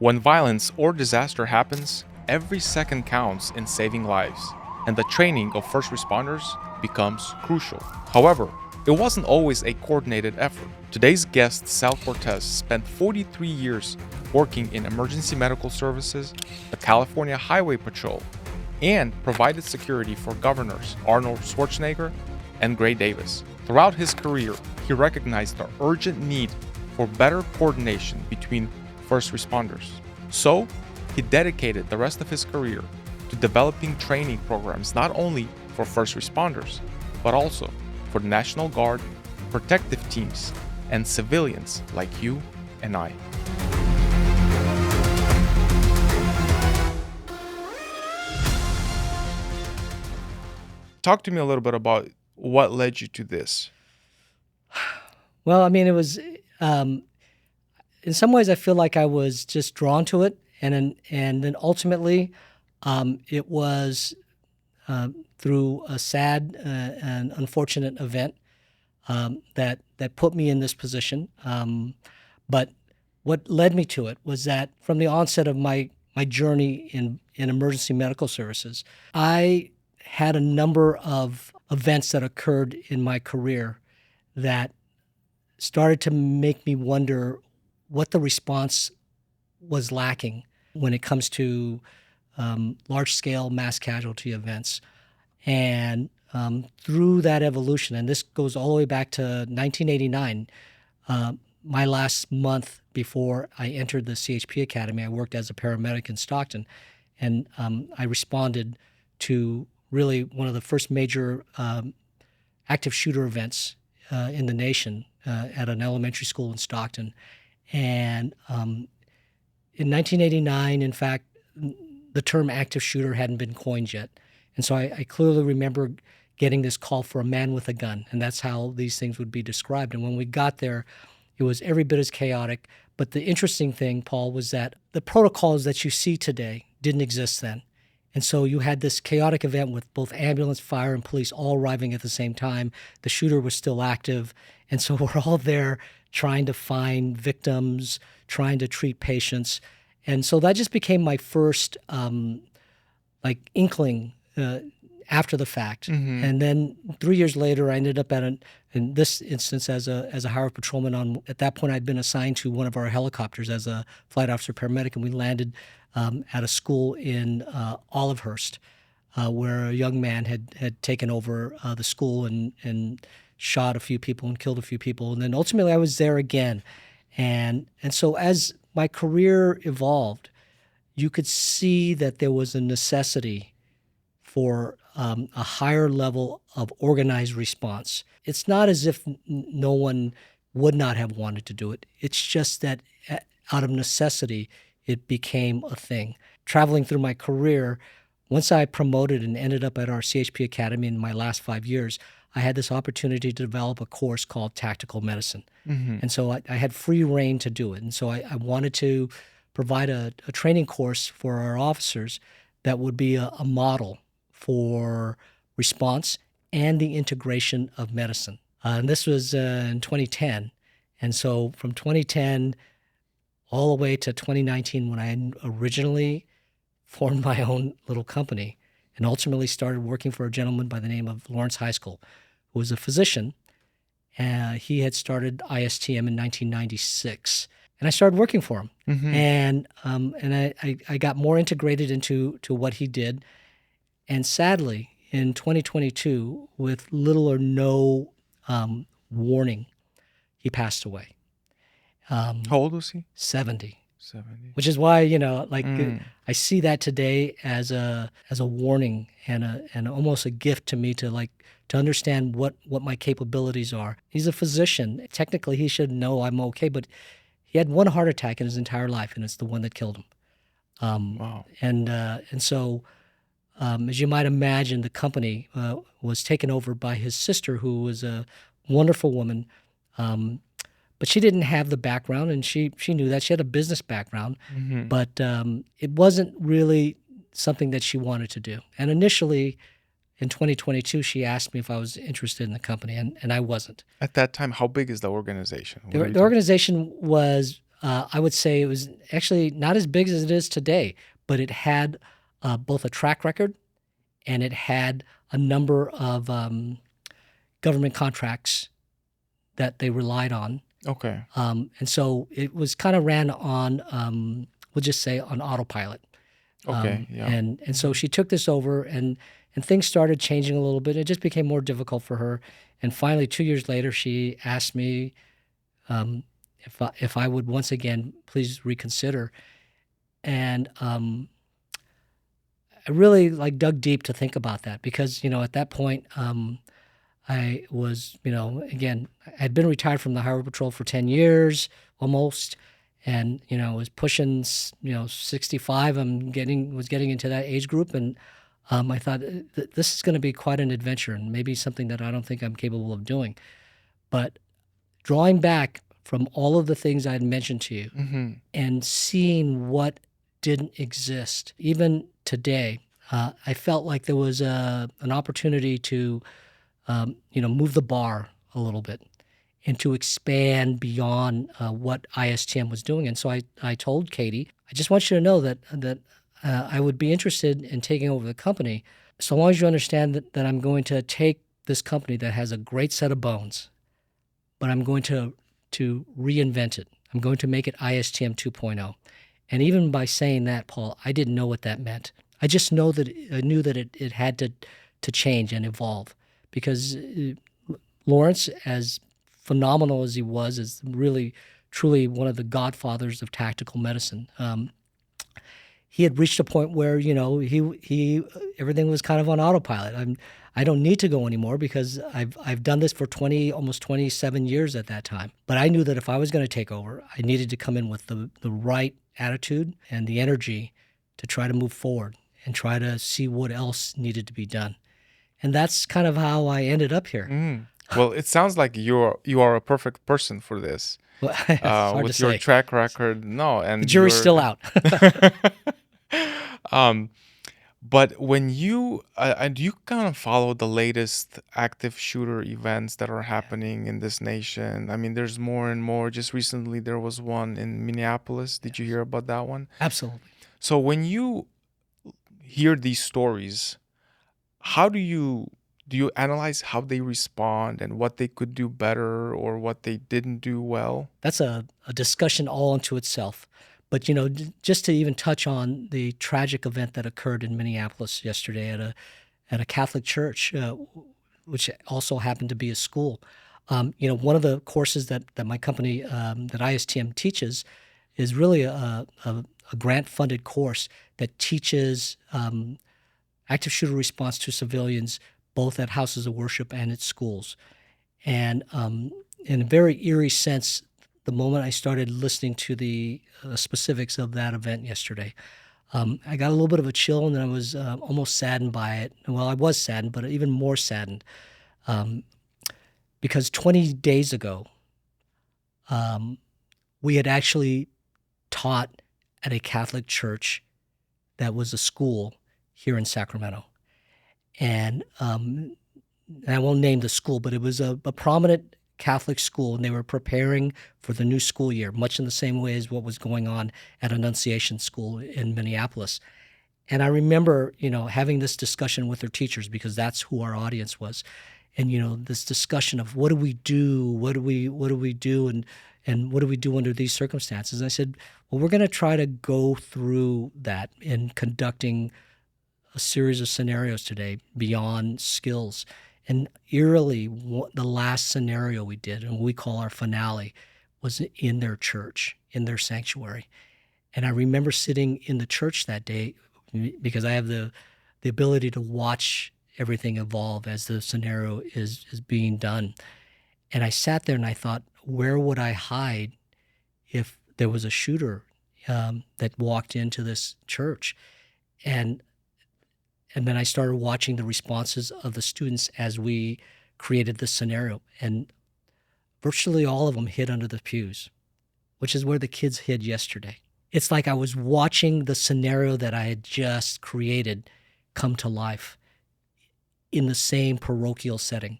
When violence or disaster happens, every second counts in saving lives, and the training of first responders becomes crucial. However, it wasn't always a coordinated effort. Today's guest, Sal Cortez, spent 43 years working in emergency medical services, the California Highway Patrol, and provided security for governors Arnold Schwarzenegger and Gray Davis. Throughout his career, he recognized the urgent need for better coordination between first responders. So, he dedicated the rest of his career to developing training programs not only for first responders, but also for the National Guard, protective teams, and civilians like you and I. Talk to me a little bit about what led you to this. Well, I mean, it was, in some ways, I feel like I was just drawn to it. And then ultimately, it was through a sad and unfortunate event that put me in this position. But what led me to it was that from the onset of my journey in emergency medical services, I had a number of events that occurred in my career that started to make me wonder what the response was lacking when it comes to large-scale mass casualty events. And through that evolution, and this goes all the way back to 1989, my last month before I entered the CHP Academy, I worked as a paramedic in Stockton, and I responded to really one of the first major active shooter events in the nation at an elementary school in Stockton. And in 1989, in fact, the term active shooter hadn't been coined yet. And so I clearly remember getting this call for a man with a gun, and that's how these things would be described. And when we got there, it was every bit as chaotic. But the interesting thing, Paul, was that the protocols that you see today didn't exist then. And so you had this chaotic event with both ambulance, fire, and police all arriving at the same time. The shooter was still active. And so we're all there trying to find victims, trying to treat patients. And so that just became my first inkling after the fact. Mm-hmm. And then 3 years later, I ended up in this instance as a highway patrolman. At that point, I'd been assigned to one of our helicopters as a flight officer paramedic, and we landed at a school in Olivehurst, where a young man had taken over the school and shot a few people and killed a few people. And then ultimately, I was there again. And so as my career evolved, you could see that there was a necessity for a higher level of organized response. It's not as if no one would not have wanted to do it. It's just that out of necessity, it became a thing. Traveling through my career, once I promoted and ended up at our CHP Academy in my last 5 years, I had this opportunity to develop a course called Tactical Medicine. Mm-hmm. And so I had free reign to do it. And so I wanted to provide a training course for our officers that would be a model for response and the integration of medicine. And this was in 2010. And so from 2010 all the way to 2019, when I originally formed my own little company and ultimately started working for a gentleman by the name of Lawrence Heiskell, who was a physician. He had started ISTM in 1996. And I started working for him. Mm-hmm. And I got more integrated into what he did. And sadly, in 2022, with little or no warning, he passed away. How old was he? 70. Which is why, I see that today as a warning and almost a gift to me to understand what my capabilities are. He's a physician. Technically, he should know I'm okay, but he had one heart attack in his entire life, and it's the one that killed him. Wow. And so, as you might imagine, the company was taken over by his sister, who was a wonderful woman. But she didn't have the background, and she knew that. She had a business background, mm-hmm. but it wasn't really something that she wanted to do. And initially, in 2022, she asked me if I was interested in the company, and I wasn't. At that time, how big is the organization? The organization was I would say it was actually not as big as it is today, but it had both a track record and it had a number of government contracts that they relied on. Okay. And so it was kind of ran on, we'll just say, on autopilot. Okay. Yeah. And so she took this over, and things started changing a little bit. It just became more difficult for her. And finally, 2 years later, she asked me if I would once again please reconsider. And I really dug deep to think about that because at that point I was again I'd been retired from the Highway Patrol for 10 years almost, and was pushing 65. Was getting into that age group, and I thought this is going to be quite an adventure and maybe something that I don't think I'm capable of doing. But drawing back from all of the things I had mentioned to you and seeing what didn't exist, even today, I felt like there was an opportunity to, move the bar a little bit and to expand beyond what ISTM was doing. And so I told Katie, I just want you to know that I would be interested in taking over the company, so long as you understand that I'm going to take this company that has a great set of bones, but I'm going to reinvent it. I'm going to make it ISTM 2.0. And even by saying that, Paul, I didn't know what that meant. I just knew that it had to change and evolve, because Lawrence, as phenomenal as he was, is really, truly one of the godfathers of tactical medicine. He had reached a point where he everything was kind of on autopilot. I don't need to go anymore because I've done this for almost 27 years at that time. But I knew that if I was going to take over, I needed to come in with the right attitude and the energy to try to move forward and try to see what else needed to be done. And that's kind of how I ended up here. Well, it sounds like you are a perfect person for this. Well, it's hard with to your say. track record. No, and The jury's still out. But when you and you kind of follow the latest active shooter events that are happening in this nation. I mean, there's more and more. Just recently, there was one in Minneapolis. Did you hear about that one? Absolutely. So when you hear these stories, how do you analyze how they respond and what they could do better or what they didn't do well? That's a discussion all unto itself. But just to even touch on the tragic event that occurred in Minneapolis yesterday at a Catholic church, which also happened to be a school. One of the courses that my company, that ISTM teaches, is really a grant-funded course that teaches active shooter response to civilians, both at houses of worship and at schools. And in a very eerie sense, the moment I started listening to the specifics of that event yesterday, I got a little bit of a chill, and then I was almost saddened by it. Well, I was saddened, but even more saddened because 20 days ago, we had actually taught at a Catholic church that was a school here in Sacramento. And I won't name the school, but it was a prominent Catholic school, and they were preparing for the new school year, much in the same way as what was going on at Annunciation School in Minneapolis. And I remember, having this discussion with their teachers, because that's who our audience was. And, this discussion of what do we do? What do we do? And what do we do under these circumstances? And I said, well, we're going to try to go through that in conducting a series of scenarios today beyond skills. And eerily, the last scenario we did, and we call our finale, was in their church, in their sanctuary. And I remember sitting in the church that day, because I have the ability to watch everything evolve as the scenario is being done. And I sat there and I thought, where would I hide if there was a shooter that walked into this church? And then I started watching the responses of the students as we created this scenario. And virtually all of them hid under the pews, which is where the kids hid yesterday. It's like I was watching the scenario that I had just created come to life in the same parochial setting,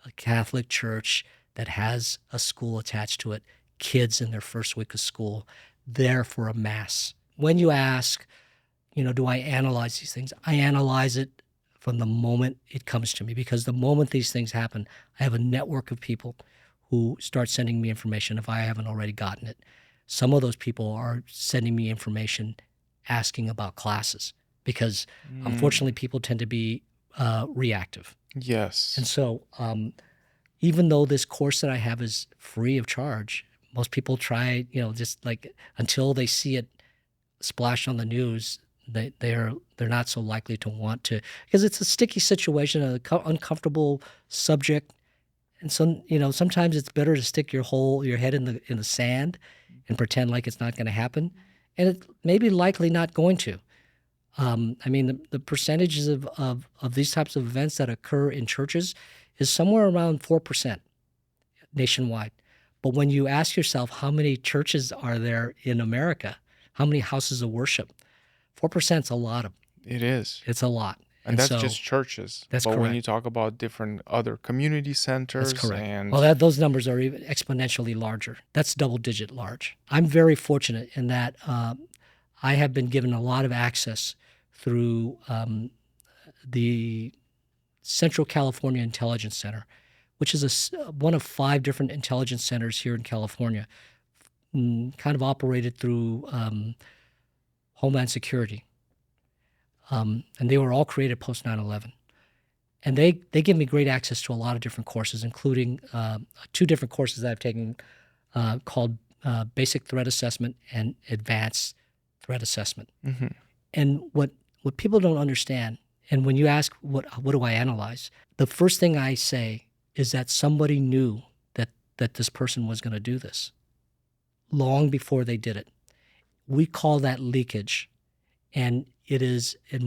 a Catholic church that has a school attached to it. kids in their first week of school there for a mass. When you ask, do I analyze these things? I analyze it from the moment it comes to me, because the moment these things happen, I have a network of people who start sending me information if I haven't already gotten it. Some of those people are sending me information asking about classes because unfortunately people tend to be reactive. Yes. And so even though this course that I have is free of charge, most people try, just like until they see it splashed on the news, they're not so likely to want to, because it's a sticky situation, an uncomfortable subject. And so, sometimes it's better to stick your head in the sand and pretend like it's not going to happen. And it may be likely not going to. The percentages of these types of events that occur in churches is somewhere around 4% nationwide. But when you ask yourself how many churches are there in America, how many houses of worship, 4% is a lot. It is. It's a lot. And that's so, just churches. That's but correct. When you talk about different other community centers, that's correct. And well, those numbers are even exponentially larger. That's double-digit large. I'm very fortunate in that I have been given a lot of access through the Central California Intelligence Center, which is one of 5 different intelligence centers here in California, kind of operated through Homeland Security. And they were all created post 9/11. And they give me great access to a lot of different courses, including 2 different courses that I've taken called Basic Threat Assessment and Advanced Threat Assessment. Mm-hmm. And what people don't understand, and when you ask what do I analyze, the first thing I say is that somebody knew that this person was going to do this long before they did it. We call that leakage. And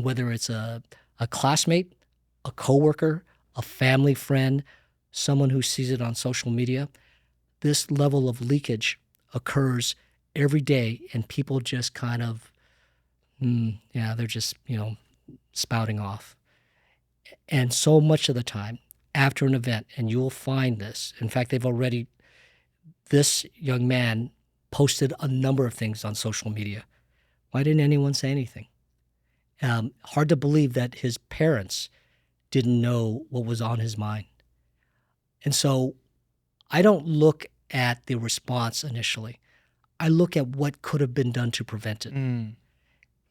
whether it's a classmate, a coworker, a family friend, someone who sees it on social media, this level of leakage occurs every day, and people just kind of, they're just, spouting off. And so much of the time after an event, and you'll find this, in fact, this young man posted a number of things on social media. Why didn't anyone say anything? Hard to believe that his parents didn't know what was on his mind. And so I don't look at the response initially. I look at what could have been done to prevent it.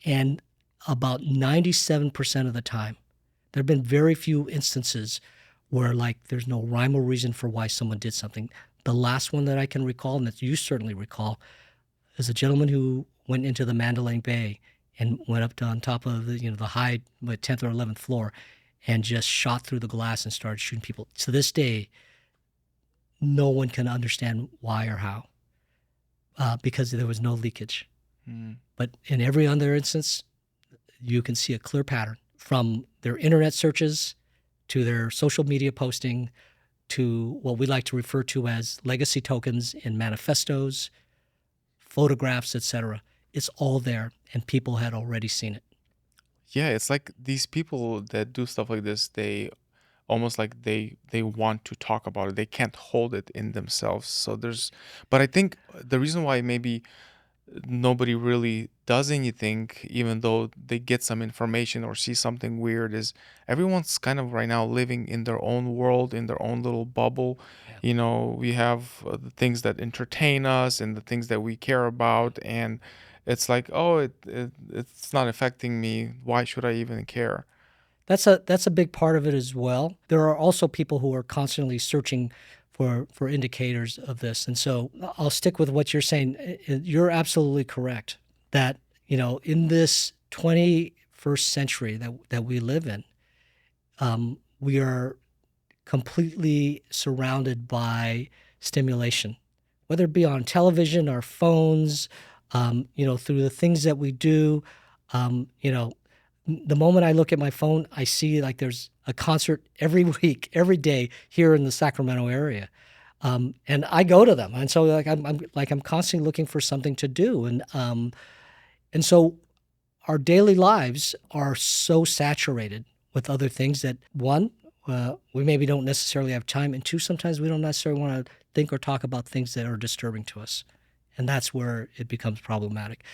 And about 97% of the time, there have been very few instances where there's no rhyme or reason for why someone did something. The last one that I can recall, and that you certainly recall, is a gentleman who went into the Mandalay Bay and went up on top of the high 10th or 11th floor and just shot through the glass and started shooting people. To this day, no one can understand why or how, because there was no leakage. But in every other instance, you can see a clear pattern from their internet searches to their social media posting to what we like to refer to as legacy tokens in manifestos, photographs, etc. It's all there, and people had already seen it. Yeah, it's like these people that do stuff like this, they almost like they want to talk about it. They can't hold it in themselves. But I think the reason why maybe nobody really does anything, even though they get some information or see something weird, is everyone's kind of right now living in their own world, in their own little bubble. We have the things that entertain us and the things that we care about, and it's like, oh, it's not affecting me. Why should I even care? That's a big part of it as well. There are also people who are constantly searching for indicators of this. And so I'll stick with what you're saying. You're absolutely correct that, in this 21st century that we live in, we are completely surrounded by stimulation, whether it be on television, our phones, through the things that we do. The moment I look at my phone, I see there's a concert every week, every day here in the Sacramento area, and I go to them. And so I'm constantly looking for something to do, and so our daily lives are so saturated with other things that, one, we maybe don't necessarily have time, and 2, sometimes we don't necessarily want to think or talk about things that are disturbing to us. And that's where it becomes problematic.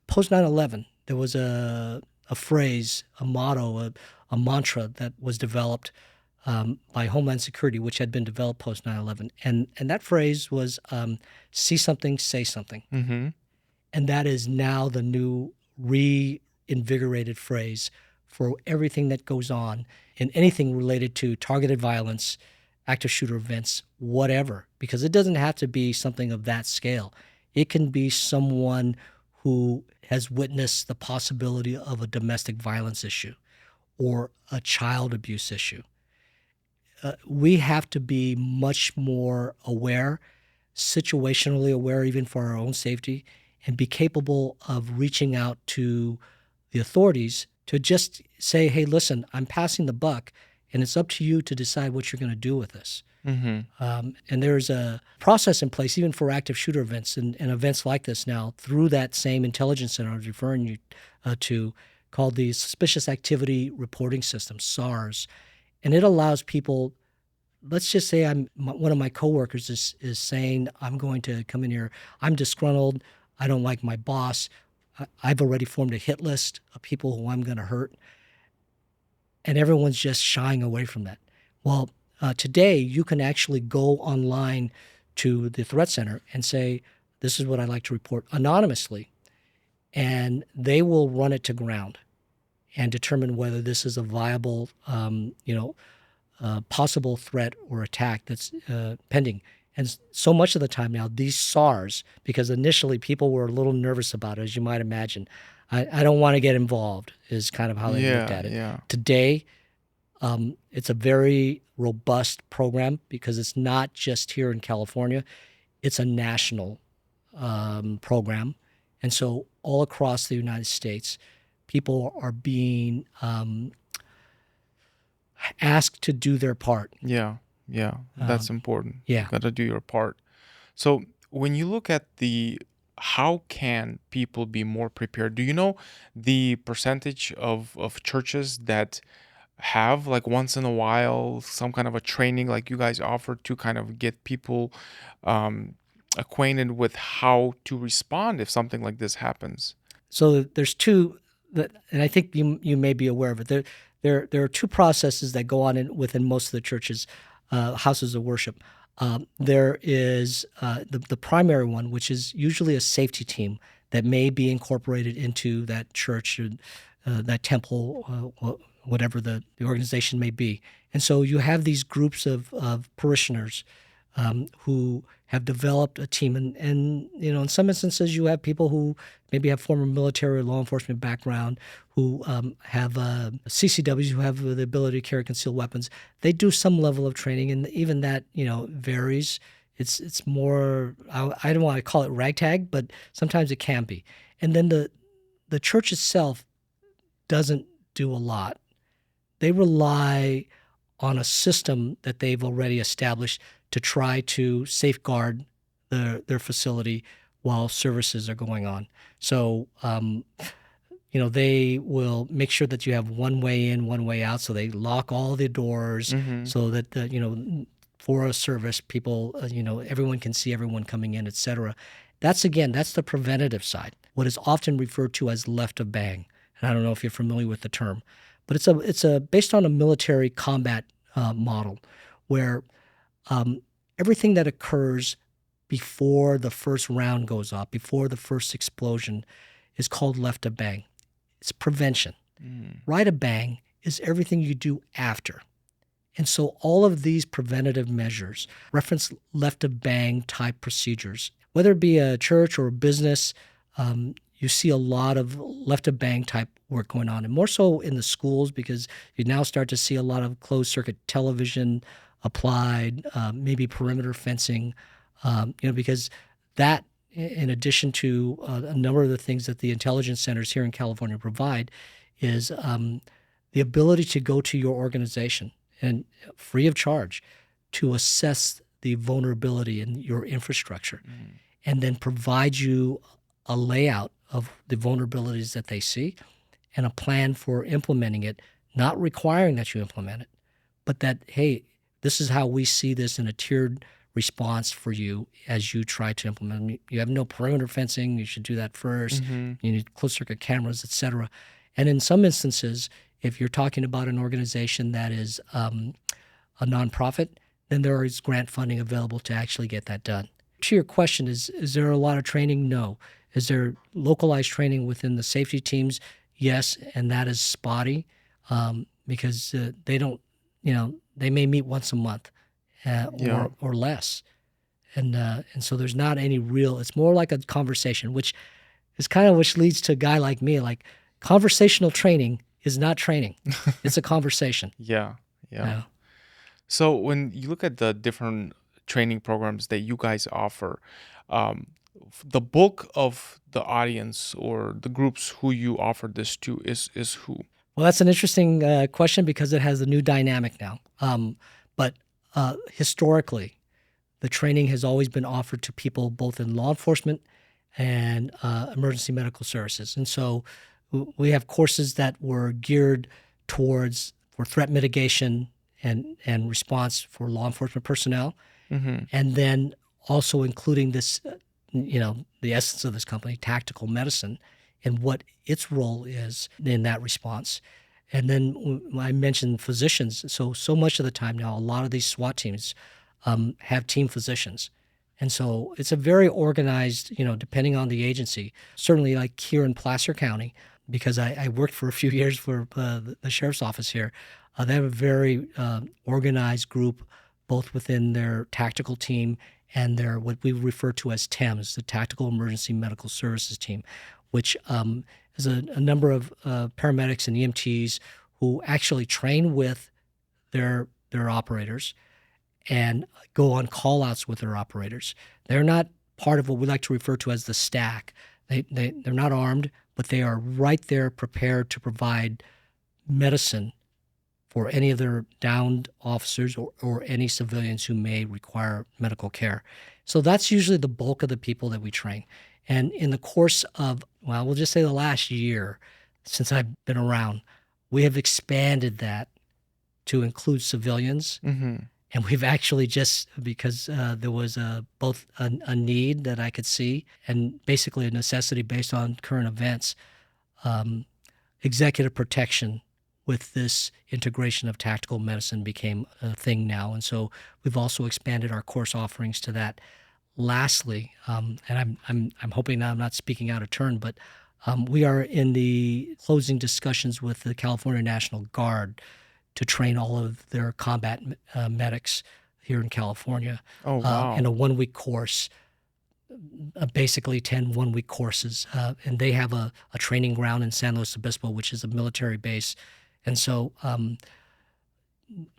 Post 9/11, there was a phrase, a motto, a mantra that was developed by Homeland Security, which had been developed post 9/11. And that phrase was see something, say something. Mm-hmm. And that is now the new reinvigorated phrase for everything that goes on in anything related to targeted violence, active shooter events, whatever, because it doesn't have to be something of that scale. It can be someone who has witnessed the possibility of a domestic violence issue or a child abuse issue. We have to be much more aware, situationally aware, even for our own safety, and be capable of reaching out to the authorities to just say, hey, listen, I'm passing the buck, and it's up to you to decide what you're going to do with this. Mm-hmm. And there's a process in place even for active shooter events and events like this now through that same intelligence center I was referring you to, called the Suspicious Activity Reporting System, SARS. And it allows people, let's just say one of my coworkers is saying, I'm going to come in here, I'm disgruntled, I don't like my boss, I've already formed a hit list of people who I'm going to hurt, and everyone's just shying away from that. Well, today you can actually go online to the threat center and say, this is what I'd like to report anonymously, and they will run it to ground and determine whether this is a viable, possible threat or attack that's pending. And so much of the time now, these SARS, because initially people were a little nervous about it, as you might imagine. I don't want to get involved is kind of how they looked at it. Yeah. Today, it's a very robust program because it's not just here in California. It's a national program. And so all across the United States, people are being asked to do their part. Yeah. That's important. yeah. You got to do your part. So when you look at how can people be more prepared? Do you know the percentage of churches that have, like, once in a while some kind of a training like you guys offer to kind of get people acquainted with how to respond if something like this happens? So there's two, and I think you may be aware of it. There are two processes that go on within most of the churches, houses of worship. There is the primary one, which is usually a safety team that may be incorporated into that church or that temple, whatever the organization may be. And so you have these groups of parishioners who have developed a team. And in some instances, you have people who maybe have former military or law enforcement background who have CCWs who have the ability to carry concealed weapons. They do some level of training, and even that, varies. It's more, I don't want to call it ragtag, but sometimes it can be. And then the church itself doesn't do a lot. They rely on a system that they've already established to try to safeguard their facility while services are going on. So, they will make sure that you have one way in, one way out. So they lock all the doors so that, for a service, people, everyone can see everyone coming in, et cetera. That's the preventative side, what is often referred to as left of bang. And I don't know if you're familiar with the term, but it's based on a military combat model where everything that occurs before the first round goes off, before the first explosion, is called left of bang. It's prevention. Right of bang is everything you do after. And so all of these preventative measures reference left of bang type procedures. Whether it be a church or a business, you see a lot of left of bang type work going on, and more so in the schools because you now start to see a lot of closed circuit television applied, maybe perimeter fencing, because that, in addition to a number of the things that the intelligence centers here in California provide, is the ability to go to your organization and free of charge to assess the vulnerability in your infrastructure and then provide you a layout of the vulnerabilities that they see and a plan for implementing it, not requiring that you implement it, but that, hey, this is how we see this in a tiered response for you as you try to implement. You have no perimeter fencing. You should do that first. Mm-hmm. You need closed circuit cameras, et cetera. And in some instances, if you're talking about an organization that is a nonprofit, then there is grant funding available to actually get that done. To your question, is there a lot of training? No. Is there localized training within the safety teams? Yes, and that is spotty because they don't, they may meet once a month Yeah. or less. And so there's not any real, it's more like a conversation, which is kind of which leads to a guy like me. Like conversational training is not training. It's a conversation. Yeah. Yeah. Yeah. So when you look at the different training programs that you guys offer, the bulk of the audience or the groups who you offer this to is who? Well, that's an interesting question because it has a new dynamic now. But historically, the training has always been offered to people both in law enforcement and emergency medical services. And so we have courses that were geared towards for threat mitigation and response for law enforcement personnel. Mm-hmm. And then also including this, the essence of this company, tactical medicine, and what its role is in that response. And then I mentioned physicians. So much of the time now, a lot of these SWAT teams have team physicians. And so it's a very organized, depending on the agency. Certainly like here in Placer County, because I worked for a few years for the sheriff's office here, they have a very organized group, both within their tactical team and their what we refer to as TEMS, the Tactical Emergency Medical Services Team, which is a number of paramedics and EMTs who actually train with their operators and go on call-outs with their operators. They're not part of what we like to refer to as the stack. They're not armed, but they are right there prepared to provide medicine for any of their downed officers or any civilians who may require medical care. So that's usually the bulk of the people that we train. And in the course of, well, we'll just say the last year since I've been around, we have expanded that to include civilians. Mm-hmm. And we've actually just, because there was both a need that I could see and basically a necessity based on current events, executive protection with this integration of tactical medicine became a thing now. And so we've also expanded our course offerings to that. Lastly, and I'm hoping now I'm not speaking out of turn, but we are in the closing discussions with the California National Guard to train all of their combat medics here in California Oh, wow. in a one-week course, basically 10 one-week courses. And they have a training ground in San Luis Obispo, which is a military base. And so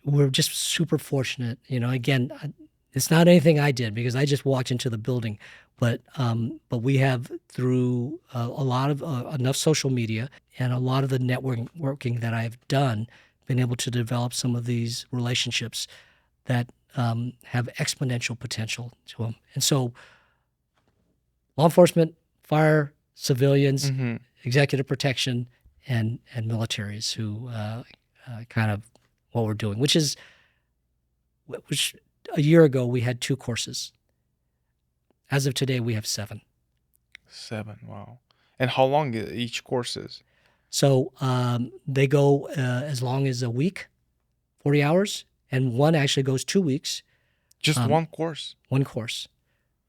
we're just super fortunate. Again, it's not anything I did because I just walked into the building. But we have, through a lot of enough social media and a lot of the networking that I've done, been able to develop some of these relationships that have exponential potential to them. And so law enforcement, fire, civilians, Mm-hmm. executive protection, and militaries who kind of what we're doing, which a year ago we had 2 courses. As of today, we have 7. 7. Wow. And how long each course is? So they go as long as a week, 40 hours, and one actually goes 2 weeks. Just one course? One course.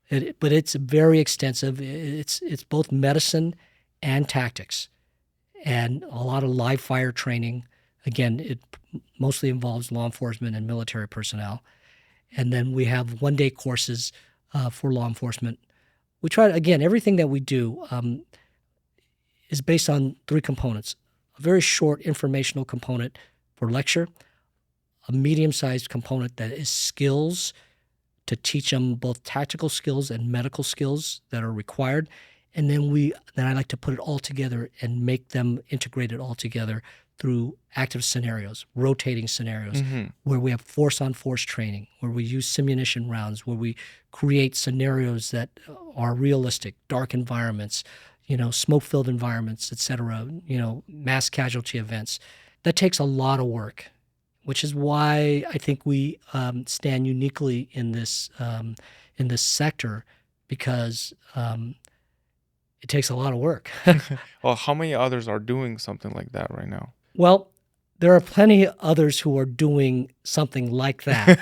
But it's very extensive. It's both medicine and tactics, and a lot of live fire training. Again, it mostly involves law enforcement and military personnel. And then we have 1-day courses for law enforcement. We try to, again, everything that we do is based on 3 components. A very short informational component for lecture, a medium-sized component that is skills to teach them both tactical skills and medical skills that are required. And then I like to put it all together and make them integrated all together through active scenarios, rotating scenarios, Mm-hmm. where we have force-on-force training, where we use simunition rounds, where we create scenarios that are realistic, dark environments, smoke-filled environments, et cetera, mass casualty events. That takes a lot of work. which is why I think we stand uniquely in this sector, because it takes a lot of work. Well, how many others are doing something like that right now? Well, there are plenty of others who are doing something like that,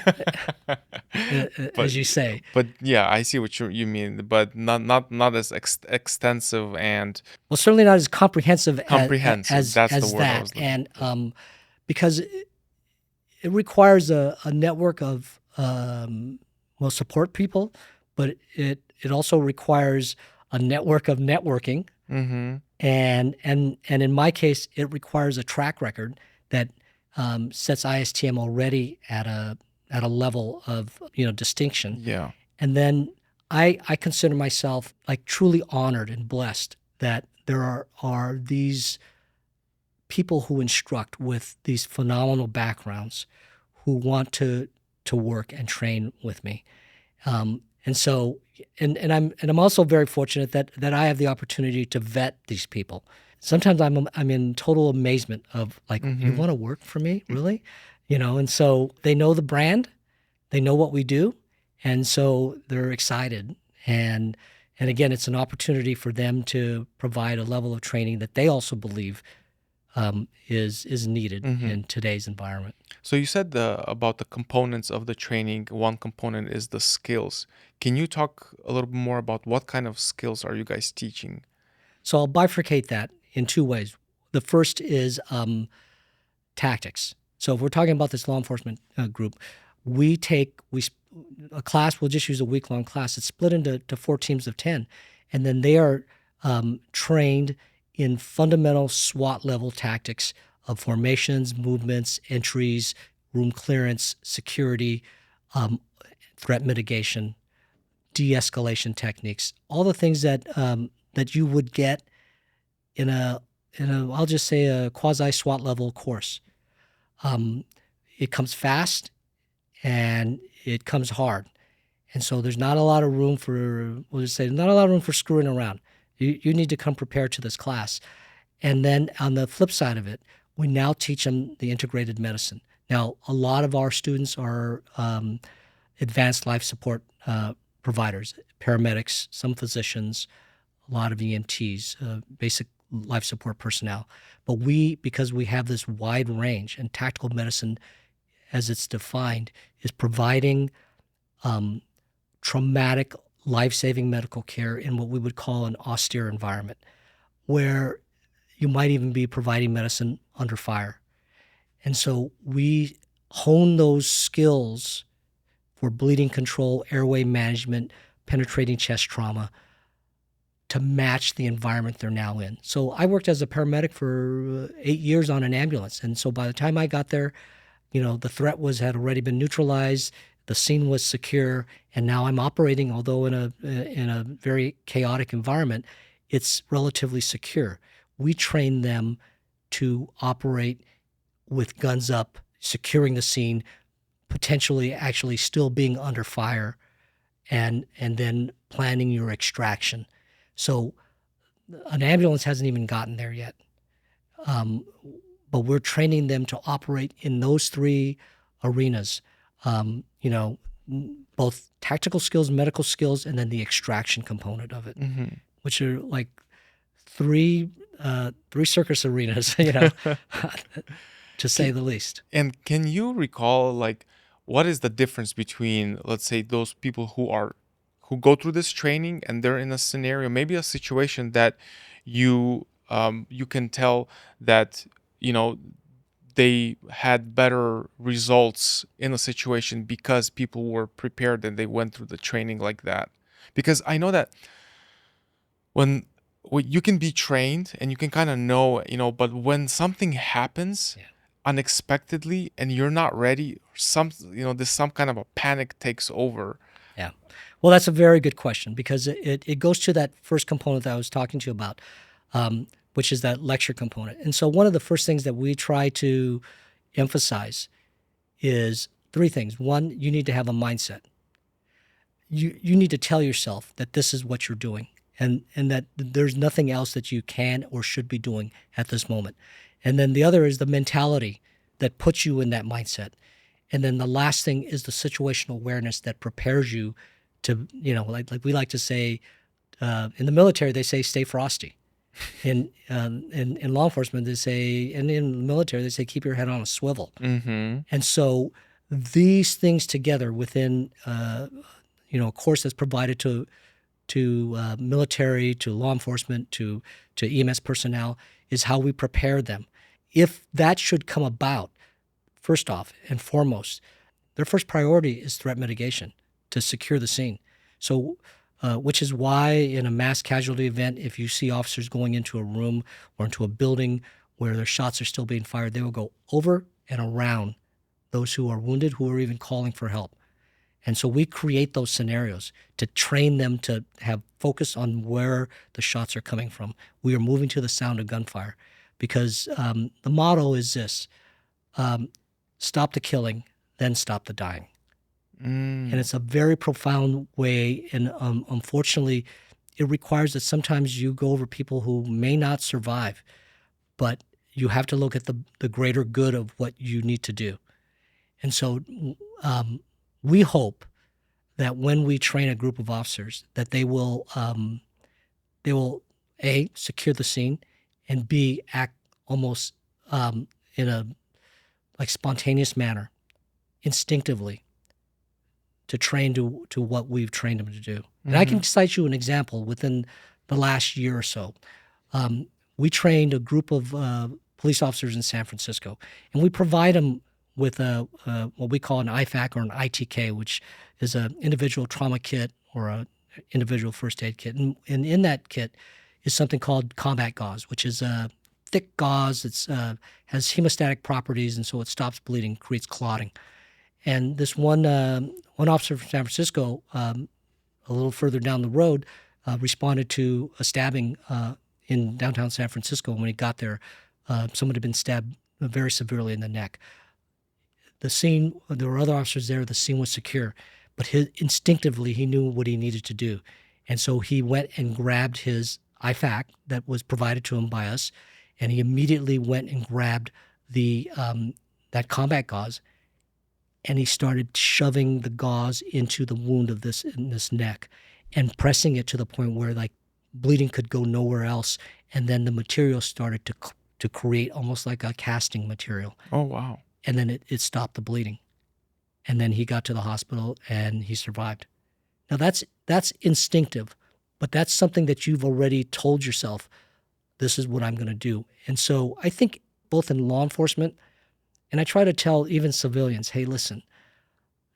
But as you say. yeah, I see what you mean, but not as extensive and Well, certainly not as comprehensive comprehensive. That's the as word I that, was looking and for. because it requires a network of well, support people, but it also requires a network of networking, Mm-hmm. and in my case, it requires a track record that sets ISTM already at a level of distinction. Yeah. And then I consider myself like truly honored and blessed that there are these people who instruct with these phenomenal backgrounds who want to work and train with me. And so and I'm also very fortunate that I have the opportunity to vet these people. Sometimes I'm in total amazement of like, you Mm-hmm. want to work for me, really? And so they know the brand, they know what we do, and so they're excited. And again, it's an opportunity for them to provide a level of training that they also believe is needed Mm-hmm. in today's environment. So you said about the components of the training. One component is the skills. Can you talk a little bit more about what kind of skills are you guys teaching? So I'll bifurcate that in two ways. The first is tactics. So if we're talking about this law enforcement group, a class. We'll just use a week-long class. It's split into 4 teams of 10, and then they are trained in fundamental SWAT level tactics of formations, movements, entries, room clearance, security, threat mitigation, de-escalation techniques, all the things that you would get in a I'll just say a quasi SWAT level course. It comes fast and it comes hard, and so there's not a lot of room for not a lot of room for screwing around. You need to come prepared to this class. And then on the flip side of it, we now teach them the integrated medicine. Now, a lot of our students are advanced life support providers, paramedics, some physicians, a lot of EMTs, basic life support personnel. But because we have this wide range, and tactical medicine, as it's defined, is providing traumatic, life-saving medical care in what we would call an austere environment, where you might even be providing medicine under fire. And so we hone those skills for bleeding control, airway management, penetrating chest trauma to match the environment they're now in. So I worked as a paramedic for 8 years on an ambulance. And so by the time I got there, the threat had already been neutralized, the scene was secure, and now I'm operating, although in a very chaotic environment, it's relatively secure. We train them to operate with guns up, securing the scene, potentially actually still being under fire, and then planning your extraction. So an ambulance hasn't even gotten there yet. But we're training them to operate in those three arenas, both tactical skills, medical skills, and then the extraction component of it, which are like three circus arenas, to say the least. And can you recall, like, what is the difference between, let's say, those people who go through this training and they're in a scenario, maybe a situation that you can tell that they had better results in a situation because people were prepared and they went through the training like that? Because I know that when you can be trained and you can kind of know, but when something happens unexpectedly and you're not ready, there's some kind of a panic takes over. Yeah. Well, that's a very good question, because it goes to that first component that I was talking to you about, which is that lecture component. And so one of the first things that we try to emphasize is three things. One, you need to have a mindset. You need to tell yourself that this is what you're doing, and that there's nothing else that you can or should be doing at this moment. And then the other is the mentality that puts you in that mindset. And then the last thing is the situational awareness that prepares you to, like we like to say, in the military, they say, stay frosty. In law enforcement, they say, and in the military, they say, keep your head on a swivel. Mm-hmm. And so these things together within, a course that's provided to military, to law enforcement, to EMS personnel, is how we prepare them. If that should come about, first off and foremost, their first priority is threat mitigation, to secure the scene. So, which is why in a mass casualty event, if you see officers going into a room or into a building where their shots are still being fired, they will go over and around those who are wounded, who are even calling for help. And so we create those scenarios to train them to have focus on where the shots are coming from. We are moving to the sound of gunfire because the motto is this: stop the killing, then stop the dying. And it's a very profound way. And unfortunately, it requires that sometimes you go over people who may not survive, but you have to look at the greater good of what you need to do. And so we hope that when we train a group of officers, that they will A, secure the scene, and B, act almost in a spontaneous manner, instinctively, to train to what we've trained them to do. And I can cite you an example within the last year or so. We trained a group of police officers in San Francisco, and we provide them with what we call an IFAC or an ITK, which is an individual trauma kit or an individual first aid kit. And in that kit is something called combat gauze, which is a thick gauze that has hemostatic properties, and so it stops bleeding, creates clotting. And this one officer from San Francisco, a little further down the road, responded to a stabbing in downtown San Francisco. When he got there, someone had been stabbed very severely in the neck. The scene, there were other officers there, the scene was secure, but instinctively he knew what he needed to do. And so he went and grabbed his IFAC that was provided to him by us, and he immediately went and grabbed that combat gauze, and he started shoving the gauze into the wound of this neck and pressing it to the point where bleeding could go nowhere else. And then the material started to create almost like a casting material. Oh, wow. And then it stopped the bleeding. And then he got to the hospital and he survived. Now that's instinctive, but that's something that you've already told yourself, this is what I'm going to do. And so I think both in law enforcement, and I try to tell even civilians, hey, listen,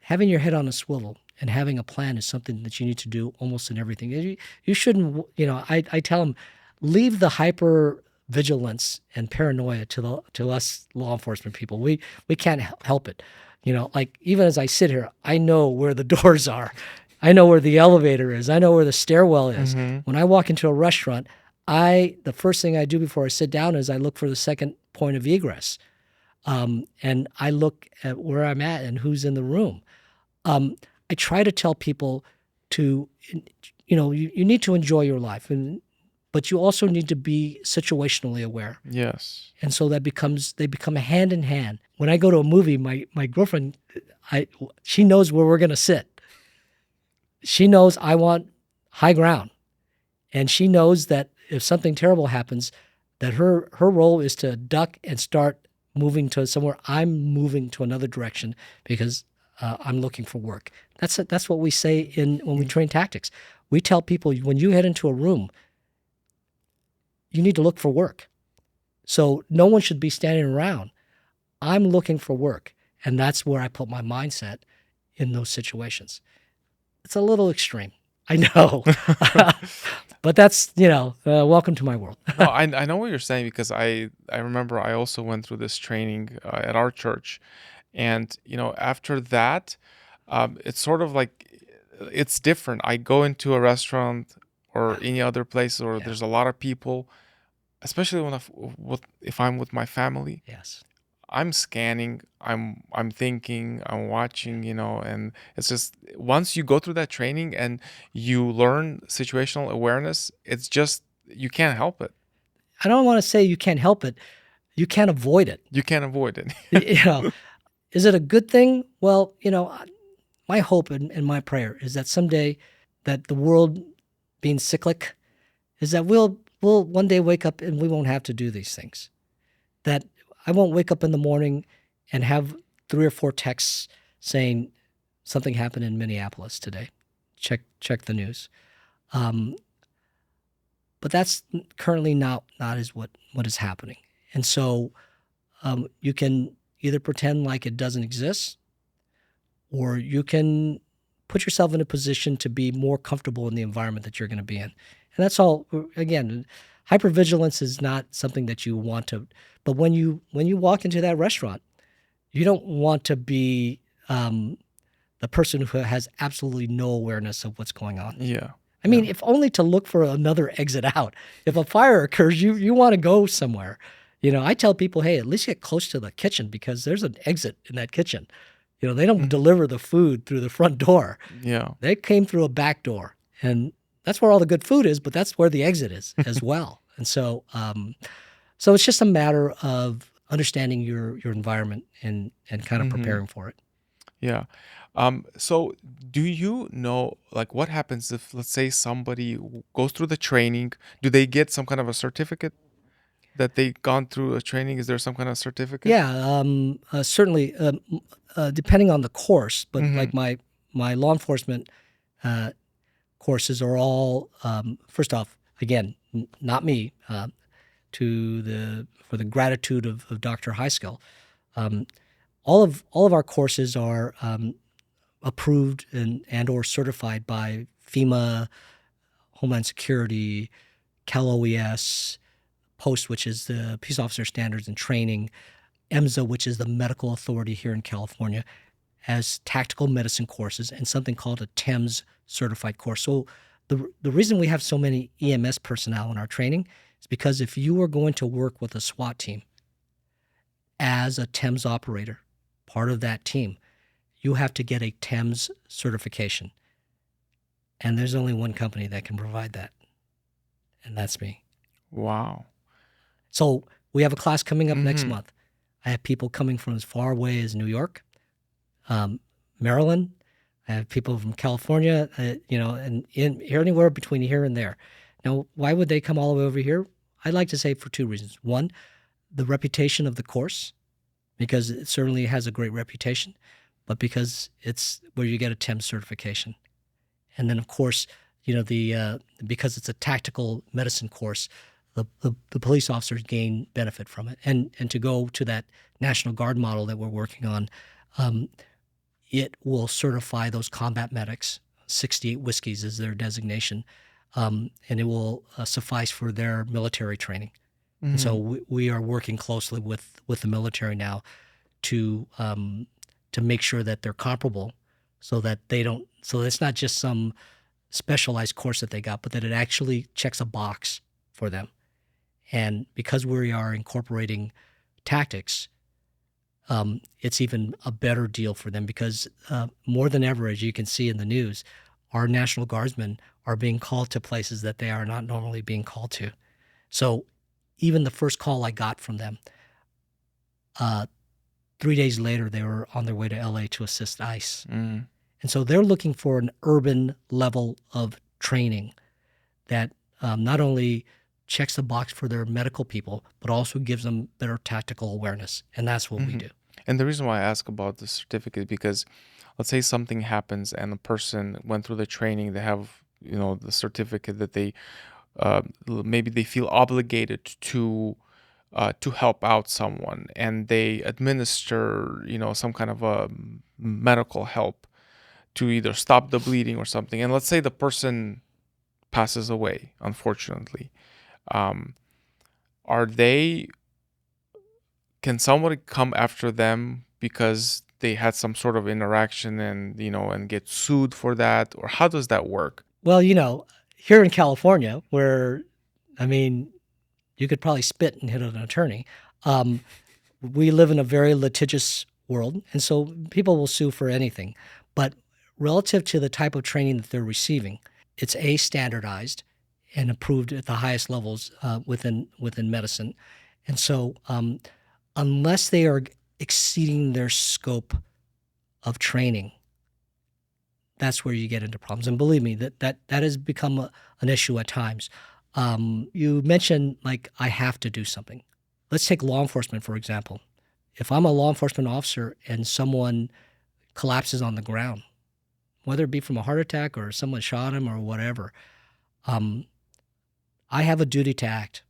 having your head on a swivel and having a plan is something that you need to do almost in everything. You shouldn't, I tell them, leave the hyper vigilance and paranoia to us law enforcement people. We can't help it. Even as I sit here, I know where the doors are. I know where the elevator is. I know where the stairwell is. Mm-hmm. When I walk into a restaurant, the first thing I do before I sit down is I look for the second point of egress. And I look at where I'm at and who's in the room. I try to tell people you need to enjoy your life, but you also need to be situationally aware. Yes. And so they become a hand in hand. When I go to a movie, my girlfriend, she knows where we're going to sit. She knows I want high ground. And she knows that if something terrible happens, that her role is to duck and start moving to somewhere. I'm moving to another direction because I'm looking for work. That's what we say when we train tactics. We tell people, when you head into a room, you need to look for work. So no one should be standing around. I'm looking for work. And that's where I put my mindset in those situations. It's a little extreme, I know. But that's, welcome to my world. No, I know what you're saying, because I remember I also went through this training at our church. And, after that, it's sort of like, it's different. I go into a restaurant or any other place where there's a lot of people, especially if I'm with my family. Yes. I'm scanning, I'm thinking, I'm watching, and it's just, once you go through that training and you learn situational awareness, it's just, you can't help it. I don't want to say you can't help it. You can't avoid it. You can't avoid it. You know, is it a good thing? Well, my hope and my prayer is that someday that the world being cyclic is that we'll one day wake up and we won't have to do these things. That I won't wake up in the morning and have 3 or 4 texts saying something happened in Minneapolis today. Check the news. But that's currently not is what is happening. And so you can either pretend like it doesn't exist, or you can put yourself in a position to be more comfortable in the environment that you're going to be in. And that's all. Again, hypervigilance is not something that you want to. But when you walk into that restaurant, you don't want to be the person who has absolutely no awareness of what's going on. Yeah. I mean, if only to look for another exit out. If a fire occurs, you want to go somewhere. I tell people, hey, at least get close to the kitchen because there's an exit in that kitchen. They don't deliver the food through the front door. Yeah. They came through a back door, and that's where all the good food is, but that's where the exit is as well. And so, so it's just a matter of understanding your environment and kind of preparing for it. Yeah. So do you know, like, what happens if, let's say, somebody goes through the training? Do they get some kind of a certificate that they gone through a training? Is there some kind of certificate? Yeah, certainly, depending on the course, but like my law enforcement courses are all, first off, again, not me, for the gratitude of Dr. Highskill. All of our courses are approved and or certified by FEMA, Homeland Security, Cal OES, POST, which is the Peace Officer Standards and Training, EMSA, which is the medical authority here in California, as tactical medicine courses, and something called a TEMS certified course. So the reason we have so many EMS personnel in our training is because if you are going to work with a SWAT team as a TEMS operator, part of that team, you have to get a TEMS certification. And there's only one company that can provide that, and that's me. Wow. So we have a class coming up next month. I have people coming from as far away as New York, Maryland. I have people from California, and here anywhere between here and there. Now, why would they come all the way over here? I'd like to say for 2 reasons. One, the reputation of the course, because it certainly has a great reputation, but because it's where you get a TEMS certification. And then, of course, because it's a tactical medicine course, the police officers gain benefit from it. And to go to that National Guard model that we're working on, it will certify those combat medics. 68 whiskeys is their designation, and it will suffice for their military training. And so we are working closely with the military now to make sure that they're comparable, so that so it's not just some specialized course that they got, but that it actually checks a box for them. And because we are incorporating tactics, it's even a better deal for them because more than ever, as you can see in the news, our National Guardsmen are being called to places that they are not normally being called to. So even the first call I got from them, 3 days later, they were on their way to LA to assist ICE. And so they're looking for an urban level of training that not only checks the box for their medical people, but also gives them better tactical awareness. And that's what we do. And the reason why I ask about the certificate, because let's say something happens and a person went through the training, they have, the certificate that they, maybe they feel obligated to help out someone, and they administer, some kind of a medical help to either stop the bleeding or something. And let's say the person passes away, unfortunately. Can somebody come after them because they had some sort of interaction and get sued for that? Or how does that work? Well, here in California, where, you could probably spit and hit an attorney, we live in a very litigious world, and so people will sue for anything. But relative to the type of training that they're receiving, it's standardized and approved at the highest levels within medicine. And so unless they are exceeding their scope of training, that's where you get into problems. And believe me, that has become an issue at times. You mentioned, like, I have to do something. Let's take law enforcement, for example. If I'm a law enforcement officer and someone collapses on the ground, whether it be from a heart attack or someone shot him or whatever, I have a duty to act.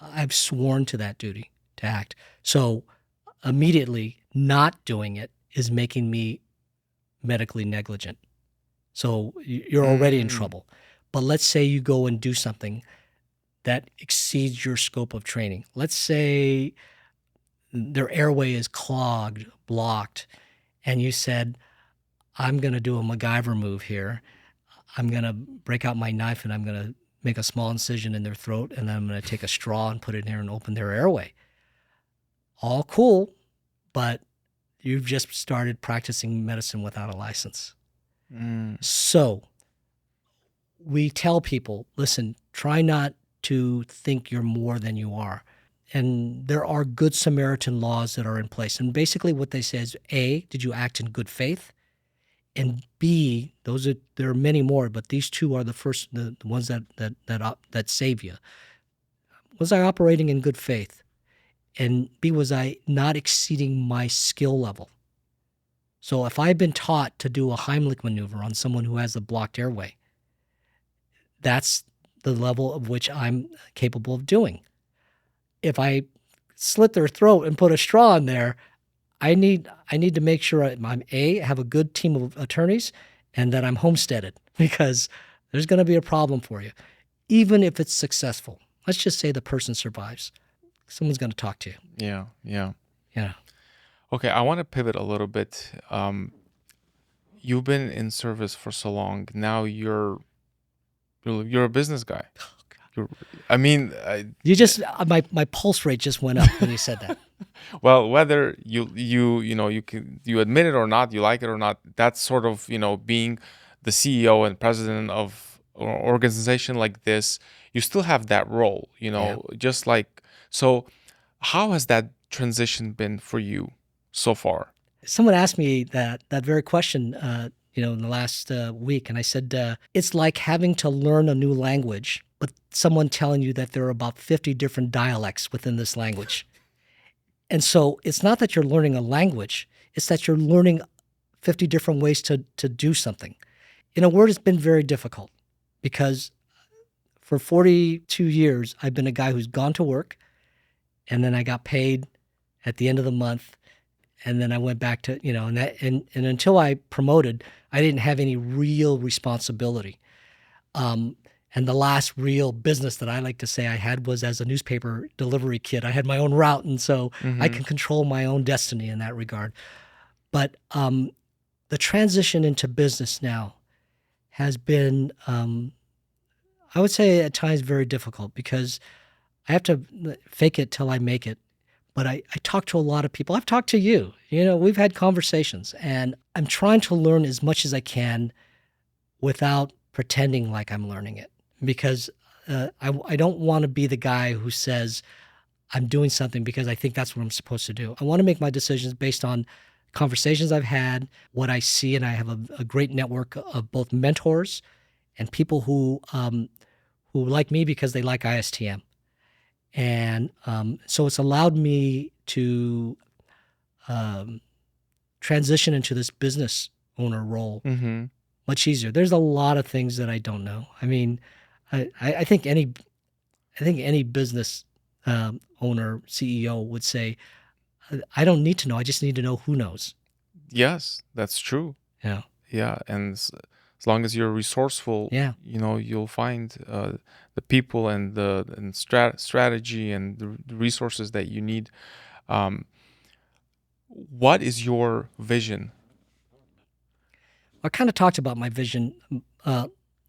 I've sworn to that duty to act. So immediately not doing it is making me medically negligent. So you're already in trouble. But let's say you go and do something that exceeds your scope of training. Let's say their airway is clogged, blocked, and you said, I'm going to do a MacGyver move here. I'm going to break out my knife and I'm going to make a small incision in their throat, and then I'm going to take a straw and put it in here and open their airway. All cool, but you've just started practicing medicine without a license. So we tell people, listen, try not to think you're more than you are. And there are Good Samaritan laws that are in place. And basically what they say is, A, did you act in good faith? And B, there are many more, but these two are the ones that save you. Was I operating in good faith? And B, was I not exceeding my skill level? So if I've been taught to do a Heimlich maneuver on someone who has a blocked airway, that's the level of which I'm capable of doing. If I slit their throat and put a straw in there, I need to make sure I'm have a good team of attorneys and that I'm homesteaded, because there's going to be a problem for you. Even if it's successful, let's just say the person survives. Someone's going to talk to you. Yeah. Okay, I want to pivot a little bit. You've been in service for so long. Now you're a business guy. My pulse rate just went up when you said that. Well, whether you admit it or not, you like it or not, that's sort of, being the CEO and president of an organization like this, you still have that role, just like, so how has that transition been for you so far? Someone asked me that very question, in the last week, and I said, it's like having to learn a new language, but someone telling you that there are about 50 different dialects within this language. And so it's not that you're learning a language, it's that you're learning 50 different ways to do something. In a word, it's been very difficult, because for 42 years, I've been a guy who's gone to work, and then I got paid at the end of the month, and then I went back to, and until I promoted, I didn't have any real responsibility. And the last real business that I like to say I had was as a newspaper delivery kid. I had my own route, and so I can control my own destiny in that regard. But the transition into business now has been, I would say at times, very difficult, because I have to fake it till I make it. But I talk to a lot of people. I've talked to you. We've had conversations, and I'm trying to learn as much as I can without pretending like I'm learning it, because I don't want to be the guy who says I'm doing something because I think that's what I'm supposed to do. I want to make my decisions based on conversations I've had, what I see, and I have a great network of both mentors and people who like me because they like ISTM. And so it's allowed me to transition into this business owner role much easier. There's a lot of things that I don't know. I mean, I think any business owner, CEO would say, I don't need to know. I just need to know who knows. Yes, that's true. Yeah. Yeah, and as long as you're resourceful, Yeah. you'll find the people and the strategy and the resources that you need. What is your vision? I kind of talked about my vision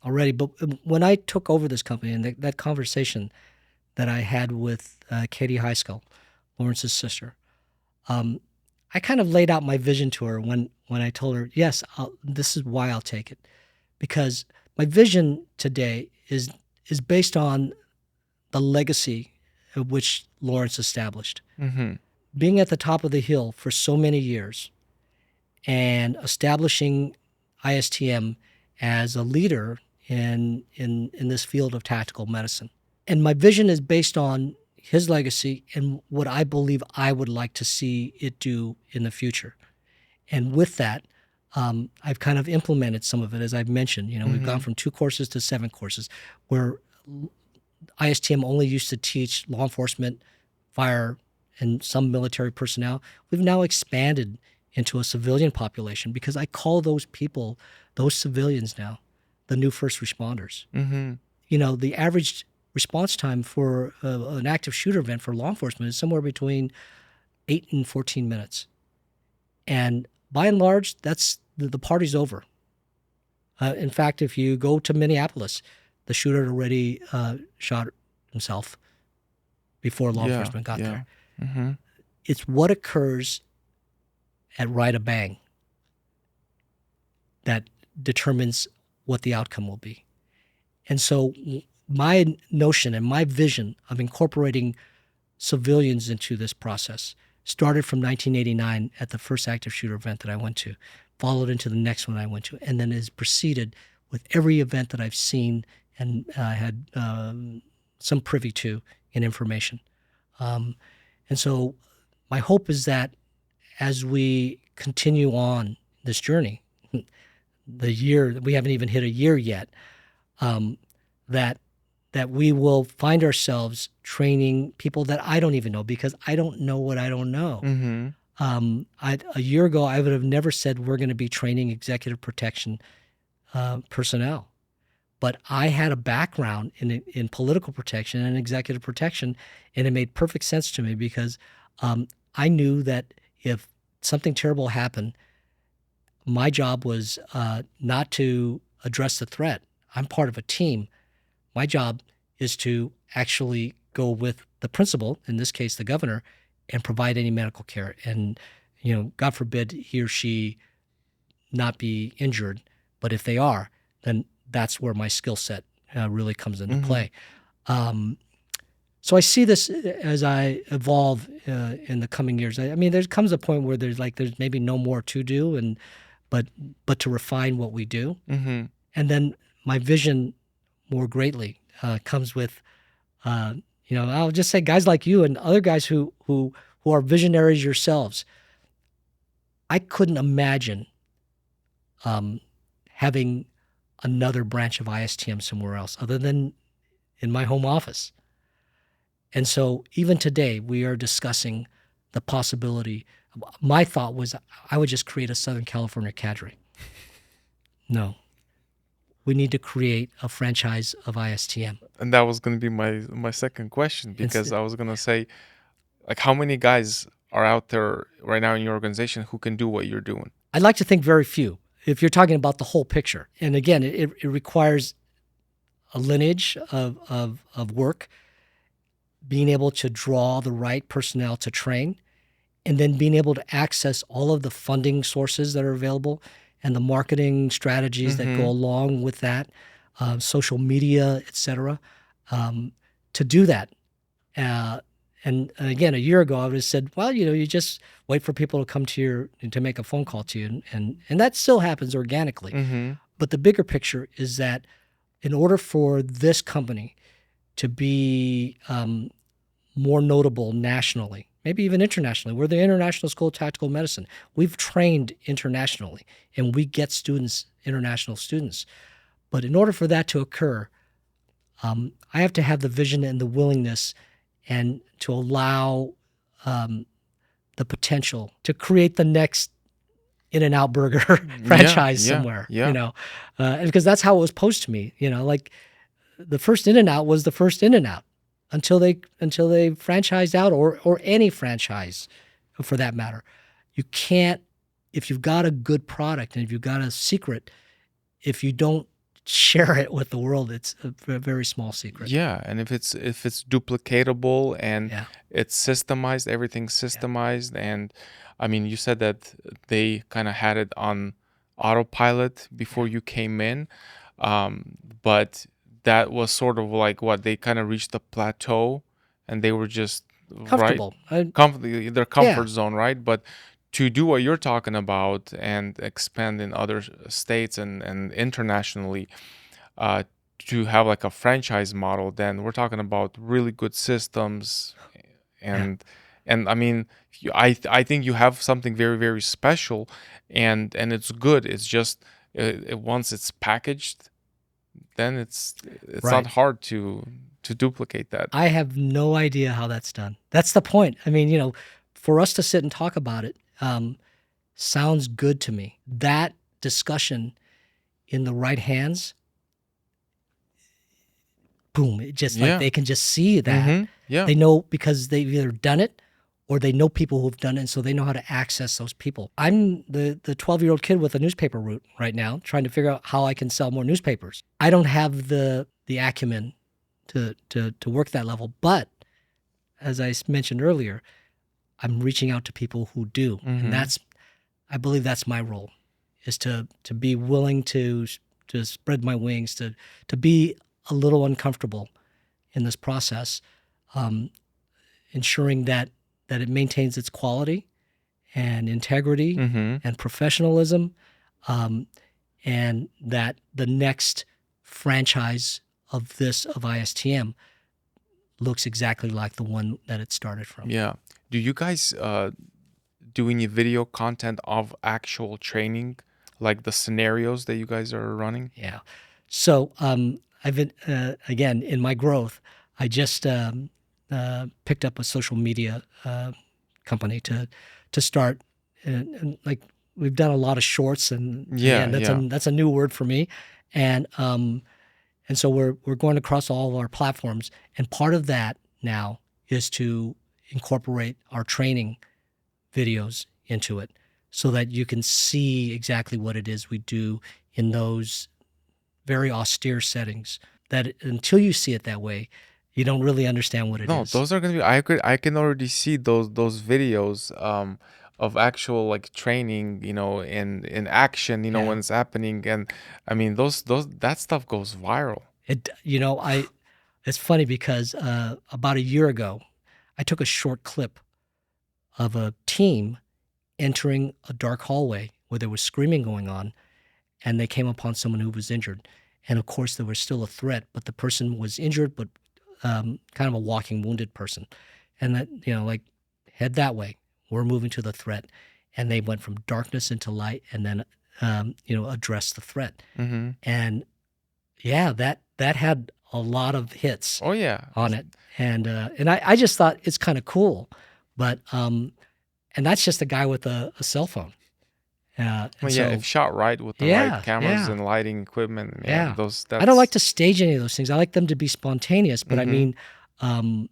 already, but when I took over this company, and that conversation that I had with Katie Heiskell, Lawrence's sister, I kind of laid out my vision to her when I told her, yes, this is why I'll take it. Because my vision today is based on the legacy which Lawrence established. Mm-hmm. Being at the top of the hill for so many years and establishing ISTM as a leader in this field of tactical medicine. And my vision is based on his legacy and what I believe I would like to see it do in the future. And with that, I've kind of implemented some of it, as I've mentioned. We've gone from 2 courses to 7 courses, where ISTM only used to teach law enforcement, fire, and some military personnel. We've now expanded into a civilian population because I call those people, those civilians now, the new first responders. Mm-hmm. The average response time for an active shooter event for law enforcement is somewhere between 8 and 14 minutes. And by and large, that's the party's over. In fact, if you go to Minneapolis, the shooter had already shot himself before law enforcement got there. Mm-hmm. It's what occurs at right of bang that determines what the outcome will be. And so my notion and my vision of incorporating civilians into this process started from 1989 at the first active shooter event that I went to, followed into the next one I went to, and then has proceeded with every event that I've seen and had some privy to in information. And so my hope is that as we continue on this journey, we haven't even hit a year yet, that we will find ourselves training people that I don't even know, because I don't know what I don't know. Mm-hmm. A year ago, I would have never said we're going to be training executive protection personnel. But I had a background in political protection and executive protection, and it made perfect sense to me because I knew that if something terrible happened, my job was not to address the threat. I'm part of a team. My job is to actually go with the principal, in this case the governor, and provide any medical care. And, God forbid he or she not be injured, but if they are, then that's where my skill set really comes into play. So I see this as I evolve in the coming years. I mean, there comes a point where there's maybe no more to do, but to refine what we do. Mm-hmm. And then my vision more greatly comes with, I'll just say guys like you and other guys who are visionaries yourselves. I couldn't imagine having another branch of ISTM somewhere else other than in my home office. And so even today, we are discussing the possibility. My thought was I would just create a Southern California cadre. No. We need to create a franchise of ISTM. And that was going to be my second question, because I was going to say, how many guys are out there right now in your organization who can do what you're doing? I'd like to think very few, if you're talking about the whole picture. And again, it requires a lineage of work, being able to draw the right personnel to train, and then being able to access all of the funding sources that are available and the marketing strategies that go along with that, social media, et cetera, to do that. And again, a year ago, I would have said, well, you just wait for people to come to make a phone call to you. And that still happens organically. Mm-hmm. But the bigger picture is that in order for this company to be more notable nationally, maybe even internationally, we're the International School of Tactical Medicine. We've trained internationally, and we get international students. But in order for that to occur, I have to have the vision and the willingness and to allow the potential to create the next In-N-Out Burger franchise somewhere, because that's how it was posed to me. The first In-N-Out was the first In-N-Out until they franchised out, or any franchise for that matter. You can't, if you've got a good product and if you've got a secret, if you don't share it with the world, it's a very small secret. Yeah, and if it's duplicatable and it's systemized, everything's systemized, and I mean, you said that they kind of had it on autopilot before you came in, but that was sort of like what they kind of reached the plateau, and they were just right, Comfortable. their Yeah, comfort zone, right? But to do what you're talking about and expand in other states and internationally, uh, to have like a franchise model, then we're talking about really good systems, yeah, and I mean, I think you have something very, very special, and it's good. It's just once it's packaged, then it's not right. hard to duplicate that. I have no idea how that's done. That's the point. I mean, for us to sit and talk about it sounds good to me. That discussion in the right hands, boom, it just like Yeah. they can just see that. Yeah. They know because they've either done it or they know people who've done it, and so they know how to access those people. I'm the 12-year-old kid with a newspaper route right now, trying to figure out how I can sell more newspapers. I don't have the acumen to work that level, but as I mentioned earlier, I'm reaching out to people who do, and I believe that's my role, is to be willing to spread my wings, to be a little uncomfortable in this process, um, ensuring that it maintains its quality and integrity and professionalism, um, and that the next franchise of ISTM looks exactly like the one that it started from. Yeah. Do you guys do any video content of actual training, like the scenarios that you guys are running? Yeah. So I've been again in my growth. I just picked up a social media company to start, and like we've done a lot of shorts, and Yeah, again yeah. that's a new word for me, and so we're going across all of our platforms, and part of that now is to incorporate our training videos into it, so that you can see exactly what it is we do in those very austere settings, that until you see it that way, you don't really understand what it No, is. those are gonna be. I can already see those videos of actual like training, in action, Yeah. when it's happening, and I mean those that stuff goes viral. It's funny because about a year ago, I took a short clip of a team entering a dark hallway where there was screaming going on, and they came upon someone who was injured. And of course, there was still a threat, but the person was injured, but kind of a walking wounded person. And that, like, head that way. We're moving to the threat. And they went from darkness into light, and then, addressed the threat. Mm-hmm. And yeah, that had a lot of hits Oh yeah. on it. And I just thought it's kind of cool. But, and that's just a guy with a cell phone. And Well, yeah, if so, shot right with the right yeah, cameras yeah. and lighting equipment, yeah, Yeah. those I don't like that's to stage any of those things. I like them to be spontaneous, but I mm-hmm. mean, um,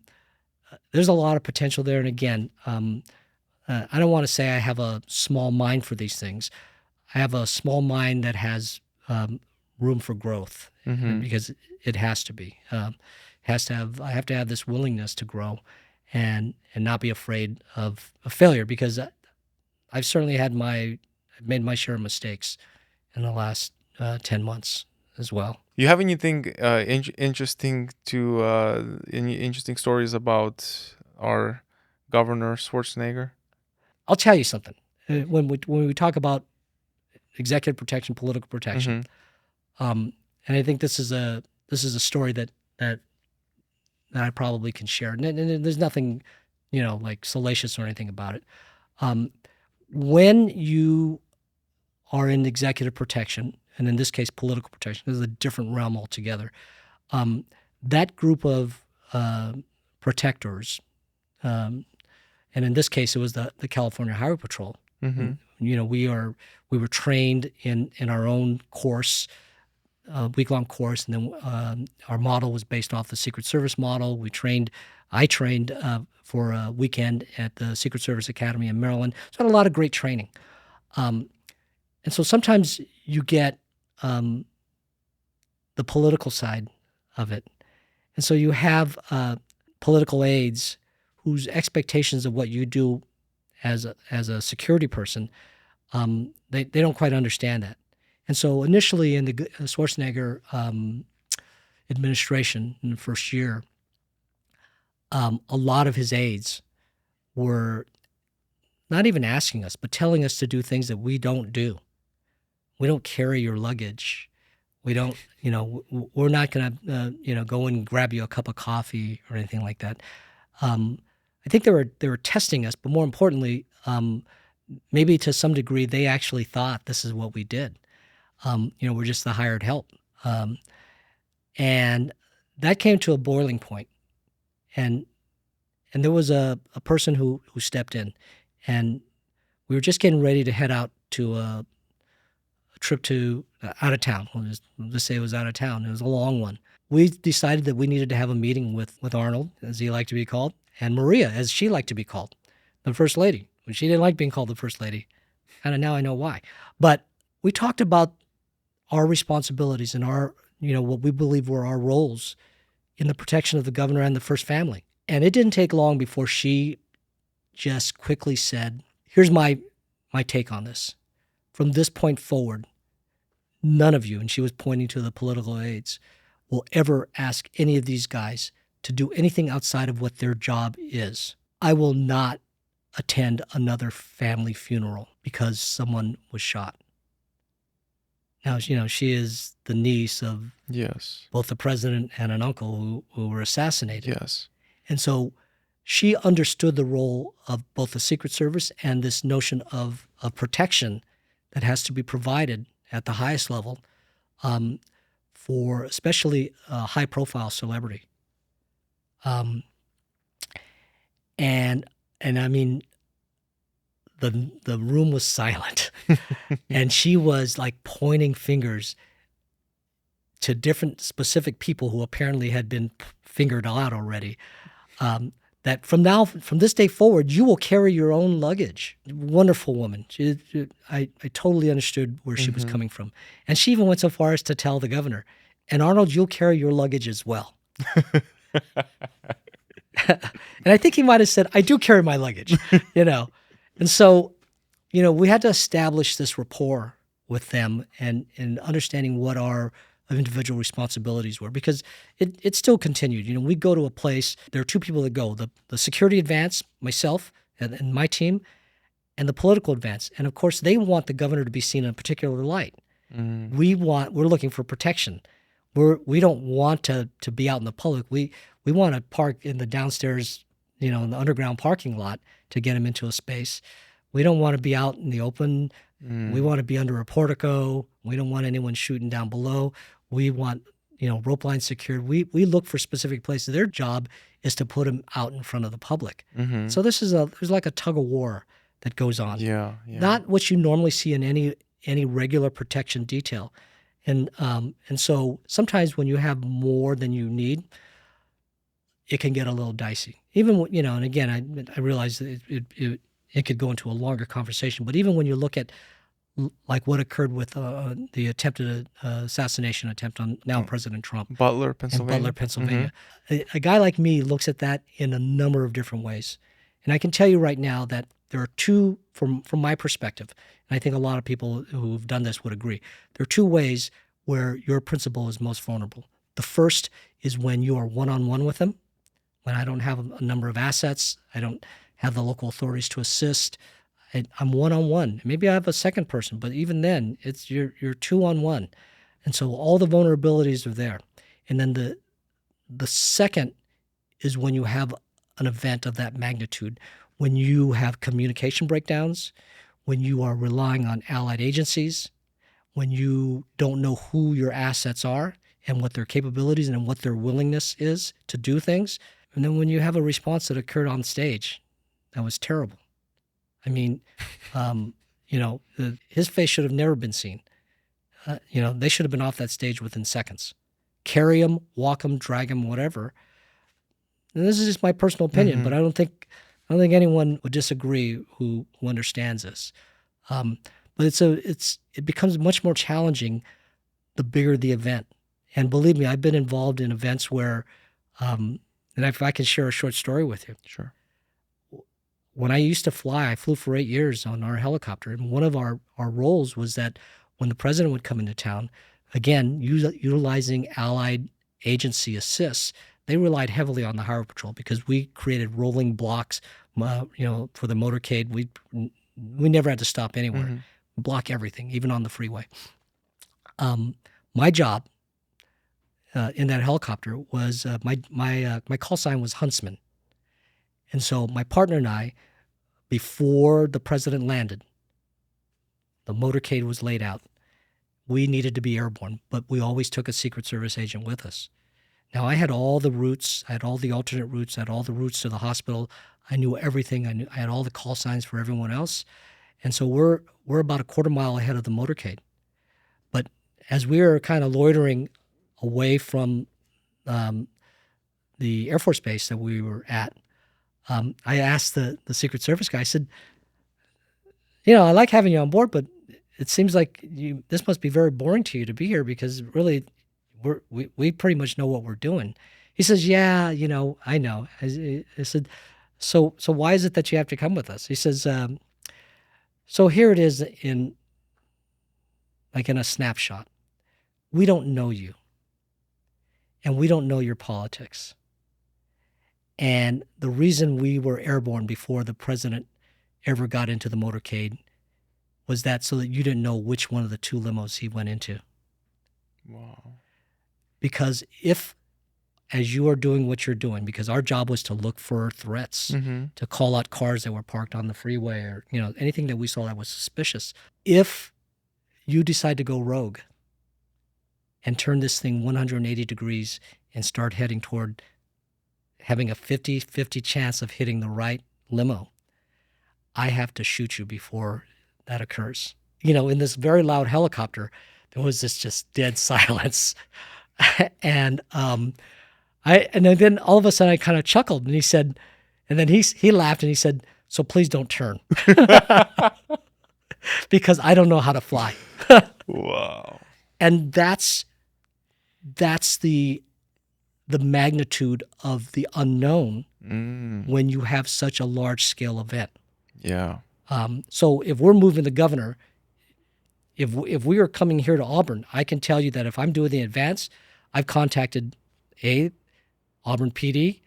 there's a lot of potential there. And again, I don't want to say I have a small mind for these things. I have a small mind that has room for growth, Mm-hmm. because it has to be. I have to have this willingness to grow, and not be afraid of failure, because I've certainly I've made my share of mistakes in the last 10 months as well. You have anything interesting to any interesting stories about our governor Schwarzenegger? I'll tell you something. When we talk about executive protection, political protection, Mm-hmm. and I think this is a story that I probably can share. And there's nothing, like salacious or anything about it. Um, when you are in executive protection, and in this case, political protection, this is a different realm altogether. Um, that group of protectors, um, and in this case, it was the California Highway Patrol. Mm-hmm. We were trained in our own course, week-long course, and then our model was based off the Secret Service model. I trained for a weekend at the Secret Service Academy in Maryland, so I had a lot of great training. And so sometimes you get the political side of it, and so you have political aides whose expectations of what you do as a security person, they don't quite understand that. And so initially in the Schwarzenegger administration in the first year, a lot of his aides were not even asking us, but telling us to do things that we don't do. We don't carry your luggage. We don't, we're not going to, go and grab you a cup of coffee or anything like that. I think they were testing us, but more importantly, maybe to some degree, they actually thought this is what we did. We're just the hired help. And that came to a boiling point. And there was a person who stepped in, and we were just getting ready to head out to a trip to out of town. We'll just say it was out of town. It was a long one. We decided that we needed to have a meeting with Arnold, as he liked to be called, and Maria, as she liked to be called, the First Lady. When she didn't like being called the First Lady. Kind of now I know why. But we talked about our responsibilities and our, what we believe were our roles in the protection of the governor and the First Family. And it didn't take long before she just quickly said, here's my take on this. From this point forward, none of you, and she was pointing to the political aides, will ever ask any of these guys to do anything outside of what their job is. I will not attend another family funeral because someone was shot. Now, she is the niece of both the president and an uncle who were assassinated. Yes. And so she understood the role of both the Secret Service and this notion of protection that has to be provided at the highest level for especially a high-profile celebrity. And I mean, the room was silent, and she was like pointing fingers to different specific people who apparently had been fingered out already. That from this day forward, you will carry your own luggage. Wonderful woman. I totally understood where she was coming from. And she even went so far as to tell the governor, and Arnold, you'll carry your luggage as well. And I think he might have said, I do carry my luggage, And so, we had to establish this rapport with them and understanding what our individual responsibilities were, because it still continued. We go to a place, there are two people that go, the security advance, myself and my team, and the political advance. And of course, they want the governor to be seen in a particular light. We're looking for protection. We don't want to be out in the public. We want to park in the downstairs, in the underground parking lot to get him into a space. We don't want to be out in the open. We want to be under a portico. We don't want anyone shooting down below. We want, rope line secured. We look for specific places. Their job is to put them out in front of the public. So there's like a tug of war that goes on. Yeah. Not what you normally see in any regular protection detail. And so sometimes when you have more than you need, it can get a little dicey. Even, and again, I realize that it could go into a longer conversation, but even when you look at like what occurred with the attempted assassination attempt on now President Trump. Butler, Pennsylvania. A guy like me looks at that in a number of different ways. And I can tell you right now that there are two, from my perspective, and I think a lot of people who've done this would agree, there are two ways where your principal is most vulnerable. The first is when you are one-on-one with them, when I don't have a number of assets, I don't have the local authorities to assist, I'm one-on-one. Maybe I have a second person, but even then, it's you're two-on-one. And so all the vulnerabilities are there. And then the second is when you have an event of that magnitude, when you have communication breakdowns, when you are relying on allied agencies, when you don't know who your assets are and what their capabilities and what their willingness is to do things. And then when you have a response that occurred on stage, that was terrible. I mean, his face should have never been seen. They should have been off that stage within seconds. Carry him, walk him, drag him, whatever. And this is just my personal opinion, but I don't think anyone would disagree who understands this. But it becomes much more challenging the bigger the event. And believe me, I've been involved in events where, and if I can share a short story with you. Sure. When I used to fly, I flew for 8 years on our helicopter. And one of our roles was that when the president would come into town, again, utilizing allied agency assists, they relied heavily on the highway patrol because we created rolling blocks, for the motorcade. We never had to stop anywhere, block everything, even on the freeway. My job in that helicopter was my call sign was Huntsman, and so my partner and I, before the president landed, the motorcade was laid out. We needed to be airborne, but we always took a Secret Service agent with us. Now, I had all the routes. I had all the alternate routes. I had all the routes to the hospital. I knew everything. I had all the call signs for everyone else. And so we're about a quarter mile ahead of the motorcade. But as we were kind of loitering away from the Air Force Base that we were at, I asked the Secret Service guy, I said, I like having you on board, but it seems like this must be very boring to you to be here because really we pretty much know what we're doing. He says, yeah, I know. I said, so why is it that you have to come with us? He says, so here it is in a snapshot. We don't know you, and we don't know your politics. And the reason we were airborne before the president ever got into the motorcade was that so that you didn't know which one of the two limos he went into. Wow. Because if, as you are doing what you're doing, because our job was to look for threats, to call out cars that were parked on the freeway or, anything that we saw that was suspicious. If you decide to go rogue and turn this thing 180 degrees and start heading toward having a 50-50 chance of hitting the right limo, I have to shoot you before that occurs. In this very loud helicopter, there was this just dead silence. And then all of a sudden I kind of chuckled and he said, and then he laughed and he said, so please don't turn because I don't know how to fly. Wow. And that's the magnitude of the unknown when you have such a large scale event. Yeah. So if we're moving the governor, if we are coming here to Auburn, I can tell you that if I'm doing the advance, I've contacted Auburn PD,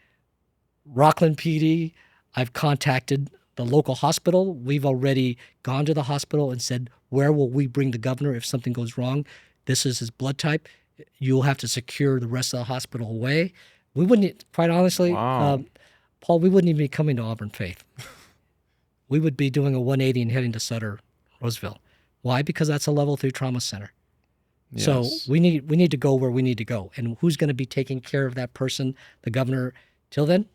Rockland PD. I've contacted the local hospital. We've already gone to the hospital and said, where will we bring the governor if something goes wrong? This is his blood type. You'll have to secure the rest of the hospital away. We wouldn't, quite honestly, Wow. Paul, we wouldn't even be coming to Auburn Faith. We would be doing a 180 and heading to Sutter, Roseville. Why? Because that's a level 3 trauma center. Yes. So we need to go where we need to go. And who's going to be taking care of that person, the governor, till then?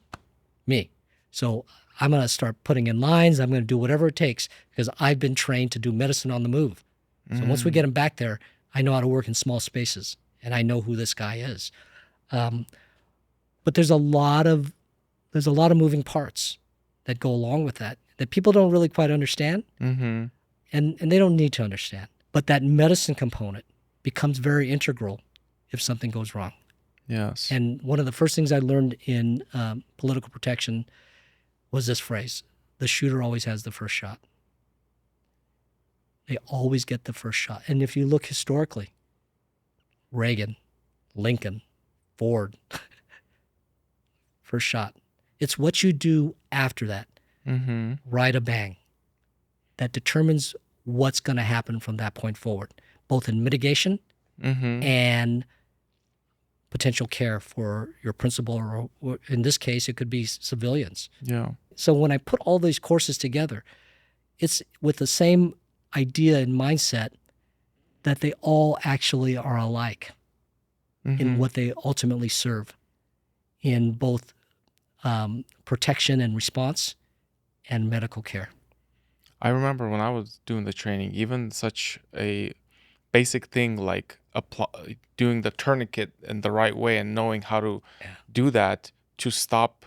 Me. So I'm going to start putting in lines. I'm going to do whatever it takes because I've been trained to do medicine on the move. So once we get him back there, I know how to work in small spaces and I know who this guy is. But there's a lot of moving parts that go along with that people don't really quite understand, and they don't need to understand. But that medicine component becomes very integral if something goes wrong. Yes. And one of the first things I learned in political protection was this phrase: the shooter always has the first shot. They always get the first shot. And if you look historically, Reagan, Lincoln, Ford, first shot. It's what you do after that, right a bang, that determines what's going to happen from that point forward, both in mitigation and potential care for your principal, or in this case, it could be civilians. Yeah. So when I put all these courses together, it's with the same idea and mindset that they all actually are alike in what they ultimately serve in both protection and response and medical care. I remember when I was doing the training, even such a basic thing like doing the tourniquet in the right way and knowing how to do that to stop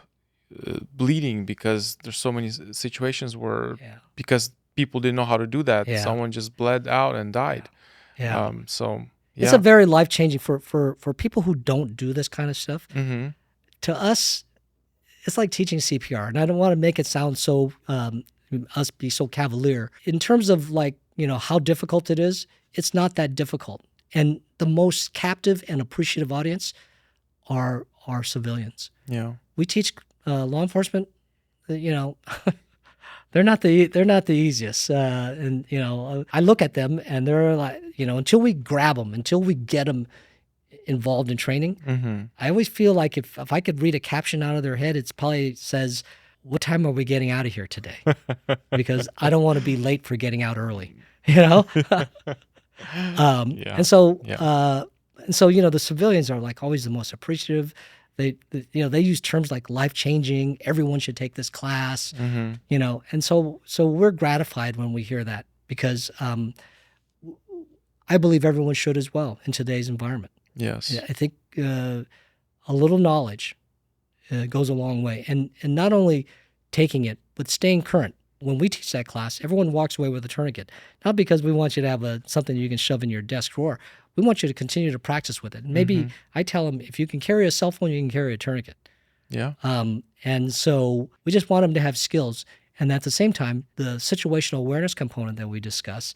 bleeding, because there's so many situations where because people didn't know how to do that, someone just bled out and died. It's a very life-changing for people who don't do this kind of stuff. To us, it's like teaching CPR, and I don't want to make it sound so us be so cavalier in terms of how difficult it is. It's not that difficult, and the most captive and appreciative audience are are civilians. Yeah. We teach law enforcement, you know, they're not the easiest. And I look at them and they're like, until we grab them, until we get them involved in training, Mm-hmm. I always feel like if I could read a caption out of their head, it probably says, "What time are we getting out of here today?" Because I don't want to be late for getting out early. Yeah. And so, Yeah. the civilians are like always the most appreciative. They use terms like life-changing. Everyone should take this class. Mm-hmm. And so we're gratified when we hear that because I believe everyone should as well in today's environment. Yes. I think a little knowledge goes a long way, and not only taking it but staying current. When we teach that class, everyone walks away with a tourniquet, not because we want you to have something you can shove in your desk drawer. We want you to continue to practice with it. And maybe I tell them, if you can carry a cell phone, you can carry a tourniquet. Yeah. And so we just want them to have skills. And at the same time, the situational awareness component that we discuss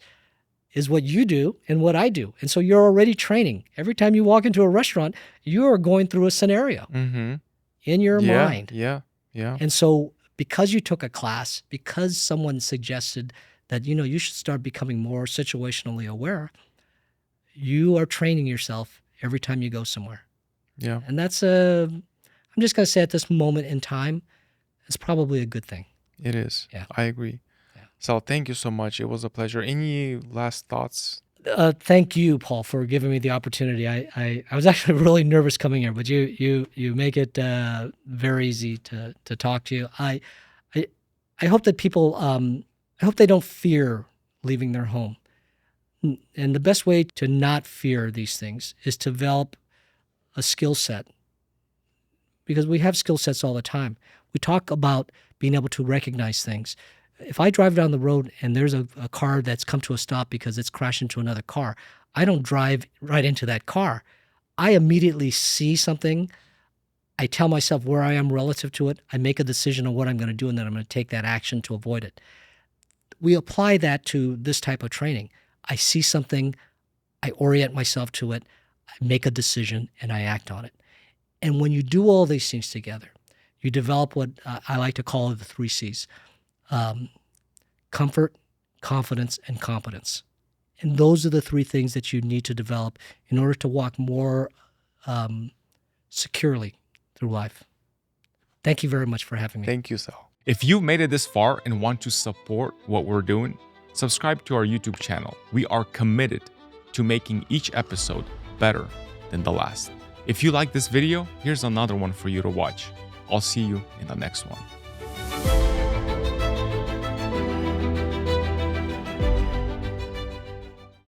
is what you do and what I do. And so you're already training. Every time you walk into a restaurant, you are going through a scenario Mm-hmm. in your mind. Yeah. Yeah. And so because you took a class, because someone suggested that, you should start becoming more situationally aware, you are training yourself every time you go somewhere. Yeah. And that's I'm just going to say at this moment in time, it's probably a good thing. It is. Yeah. I agree. Yeah. Sal, thank you so much. It was a pleasure. Any last thoughts? Thank you, Paul, for giving me the opportunity. I was actually really nervous coming here, but you make it very easy to talk to you. I hope that people I hope they don't fear leaving their home. And the best way to not fear these things is to develop a skill set, because we have skill sets all the time. We talk about being able to recognize things. If I drive down the road and there's a car that's come to a stop because it's crashed into another car, I don't drive right into that car. I immediately see something. I tell myself where I am relative to it. I make a decision on what I'm going to do, and then I'm going to take that action to avoid it. We apply that to this type of training. I see something, I orient myself to it, I make a decision, and I act on it. And when you do all these things together, you develop what I like to call the 3 C's. Comfort, confidence, and competence. And those are the 3 things that you need to develop in order to walk more securely through life. Thank you very much for having me. Thank you, Sal. If you've made it this far and want to support what we're doing, subscribe to our YouTube channel. We are committed to making each episode better than the last. If you like this video, here's another one for you to watch. I'll see you in the next one.